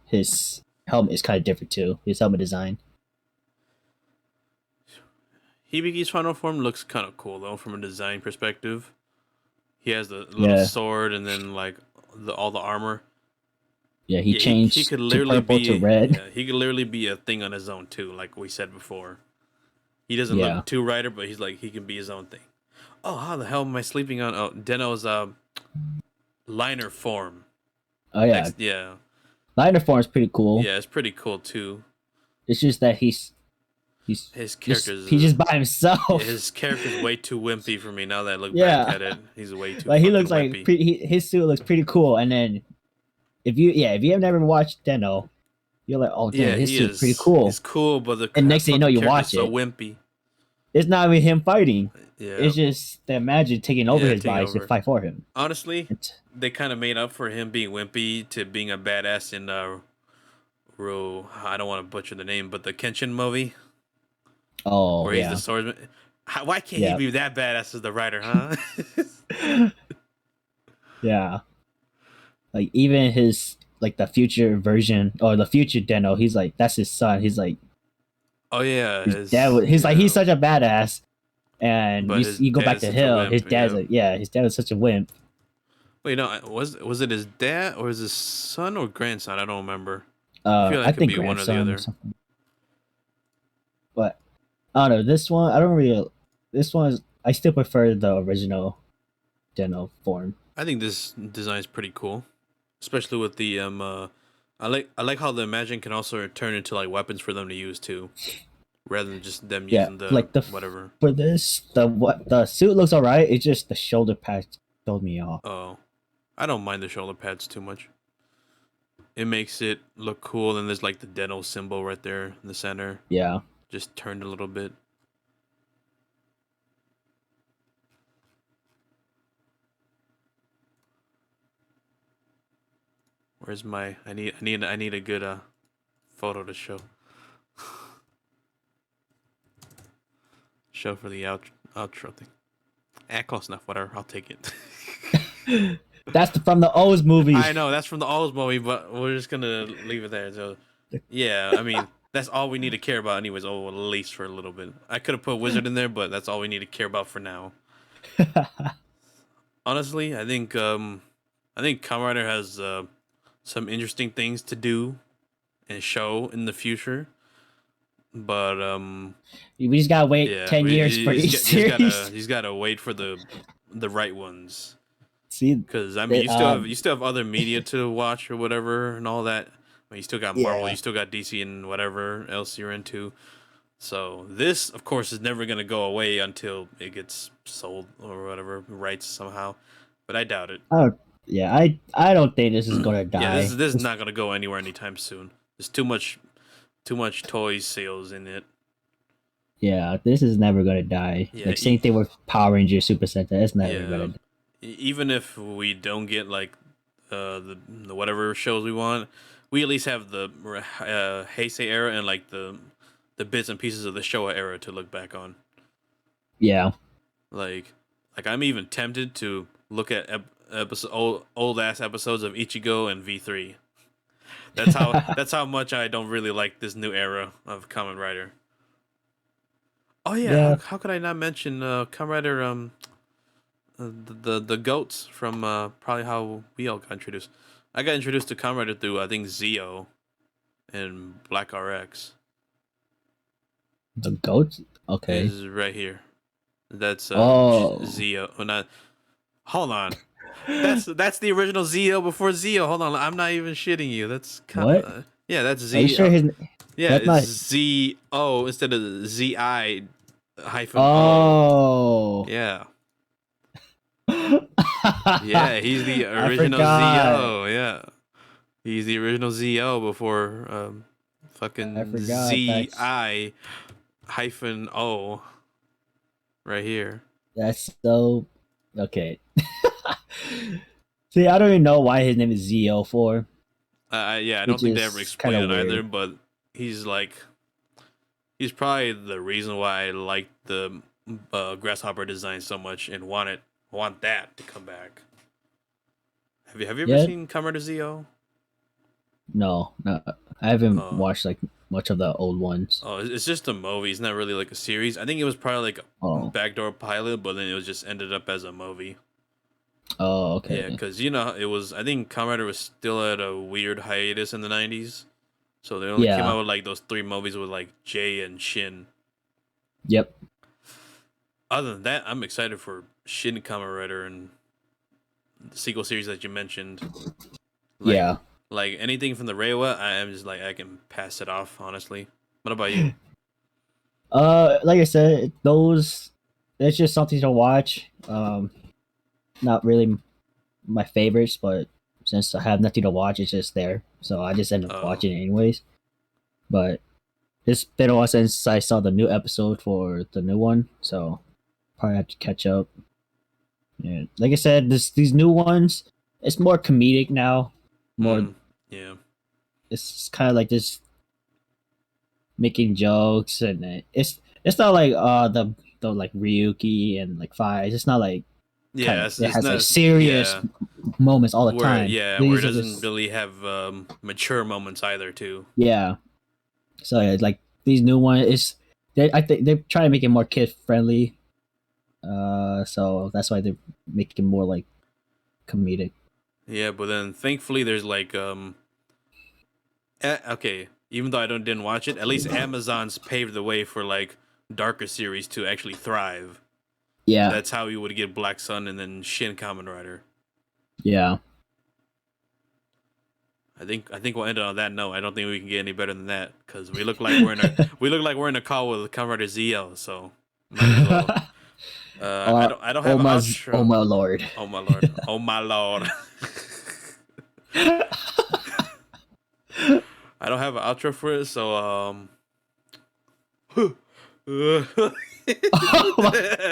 his helmet is kind of different too. His helmet design. Hibiki's final form looks kind of cool though, from a design perspective. He has the little sword and then like all the armor. Yeah, he changed he could literally purple to red. Yeah, he could literally be a thing on his own too, like we said before. He doesn't look too rider, but he's like he can be his own thing. Oh, how the hell am I sleeping on? Oh, Deno's liner form. Oh yeah, yeah. Liner form is pretty cool. Yeah, it's pretty cool too. It's just that his character's he's just by himself. Yeah, his character's way too wimpy for me. Now that I look back at it, he's way too. Like he looks wimpy. like his suit looks pretty cool, and then if you have never watched Deno, you're like, oh damn, his suit's pretty cool. It's cool, but and next thing you know, you watch so wimpy. It's not even him fighting. Yeah, it's just the Imagine taking over yeah, his taking body to over. fight for him. Honestly, It's, they kind of made up for him being wimpy to being a badass in I don't want to butcher the name, but the Kenshin movie oh where he's the yeah, swordsman. Why can't he yeah, be that badass as the writer, huh? yeah. Like even his like the future version or the future Deno, he's like that's his son. He's like Oh yeah, his dad. He's like he's yeah, such a badass. And but his you go dad back is to such a Hill, his wimp. dad's Yeah. like yeah, his dad was such a wimp. Wait, no, was it his dad or his son or grandson? I don't remember. I feel like I it could think be one or the grandson or other. something. But I don't know. This one I don't really. This one I still prefer the original Deno form. I think this design is pretty cool, especially with the I like how the Imagine can also turn into like weapons for them to use too, rather than just them Yeah, using the like the whatever. for this the suit looks alright. It's just the shoulder pads told me off. Oh, I don't mind the shoulder pads too much. It makes it look cool, and there's like the dental symbol right there in the center, Yeah. just turned a little bit. Where's my? I need a good photo to show for the outro thing. Close enough. Whatever. I'll take it. That's from the O's movie. I know that's from the Alls movie, but we're just gonna leave it there. So, yeah, I mean that's all we need to care about, anyways. Oh, at least for a little bit. I could have put Wizard in there, but that's all we need to care about for now. Honestly, I think Kamen Rider has some interesting things to do and show in the future, but We just gotta wait yeah, 10 years for each series. he's gotta wait for the right ones. See, Because I mean, um, you still have other media to watch or whatever and all that. I mean, you still got Marvel, yeah. you still got DC and whatever else you're into. So this, of course, is never gonna go away until it gets sold or whatever rights somehow. But I doubt it. Oh, yeah. I don't think this is gonna Yeah, die. this is not gonna go anywhere anytime soon. There's too much toys sales in it. Yeah, this is never gonna die. Yeah, Like same thing with Power Rangers, Super Sentai. It's never yeah. gonna die. Even if we don't get like the whatever shows we want, we at least have the Heisei era and like the bits and pieces of the Showa era to look back on. Yeah. Like I'm even tempted to look at old ass episodes of Ichigo and V3. That's how much I don't really like this new era of Kamen Rider. Oh yeah, Yeah. how could I not mention Kamen Rider the goats from probably how we all got introduced. I got introduced to Kamen Rider through I think Zio and Black RX. The goats? Okay. Is right here. That's Oh. Zio. Oh, not. Hold on. That's the original Zio before Zio. Hold on, I'm not even shitting you. That's kind What? of yeah. That's Are you Z. sure his Yeah, that's it's not Z O instead of Z I hyphen O. Oh. Yeah, yeah. He's the I original forgot. Zo. Yeah, he's the original Zo before I fucking forgot Z I hyphen O right here. that's so okay. See, I don't even know why his name is ZO4, Yeah, I don't which think they ever is kind explained of it either, weird. but he's like he's probably the reason why I like the grasshopper design so much and want that to come back. Have you ever Yeah, seen Kamen Zo? no, no, I haven't Oh, watched like much of the old ones. oh, it's just a movie. It's not really like a series. I think it was probably like a Oh, backdoor pilot, but then it was just ended up as a movie. oh, Yeah, okay. because it was. I think Kamen Rider was still at a weird hiatus in the '90s, so they only came Yeah, out with like those three movies with like Jay and Shin. yep, Other than that, I'm excited for Shin Kamen Rider and the sequel series that you mentioned. Like, yeah. like anything from the Reiwa, I am just like I can pass it off. Honestly, what about you? Like I said, those it's just something to watch. Not really my favorites, but since I have nothing to watch, it's just there, so I just end up Oh, watching it anyways. But it's been a while since I saw the new episode for the new one, so probably have to catch up. Yeah, like I said, these new ones, it's more comedic now. More, Yeah. it's kind of like this making jokes, and it's not like the like Ryuki and like Fives. It's not like kind Yeah, of it it's has like not. serious Yeah, moments all the time. where it These are doesn't just really have mature moments either too. yeah. So yeah, like these new ones is I think they're trying to make it more kid friendly. So that's why they're making more like comedic. Yeah, but then thankfully there's like okay, even though I didn't watch it, at least Amazon's paved the way for like darker series to actually thrive. And Yeah, that's how you would get Black Sun and then Shin Kamen Rider. yeah. I think we'll end it on that note. I don't think we can get any better than that because we look like we're in a we look like we're in a call with Kamen Rider ZL. So might as well. I don't have an Oh outro. my lord. Oh my lord. Oh my lord. I don't have an outro for it, so Oh my-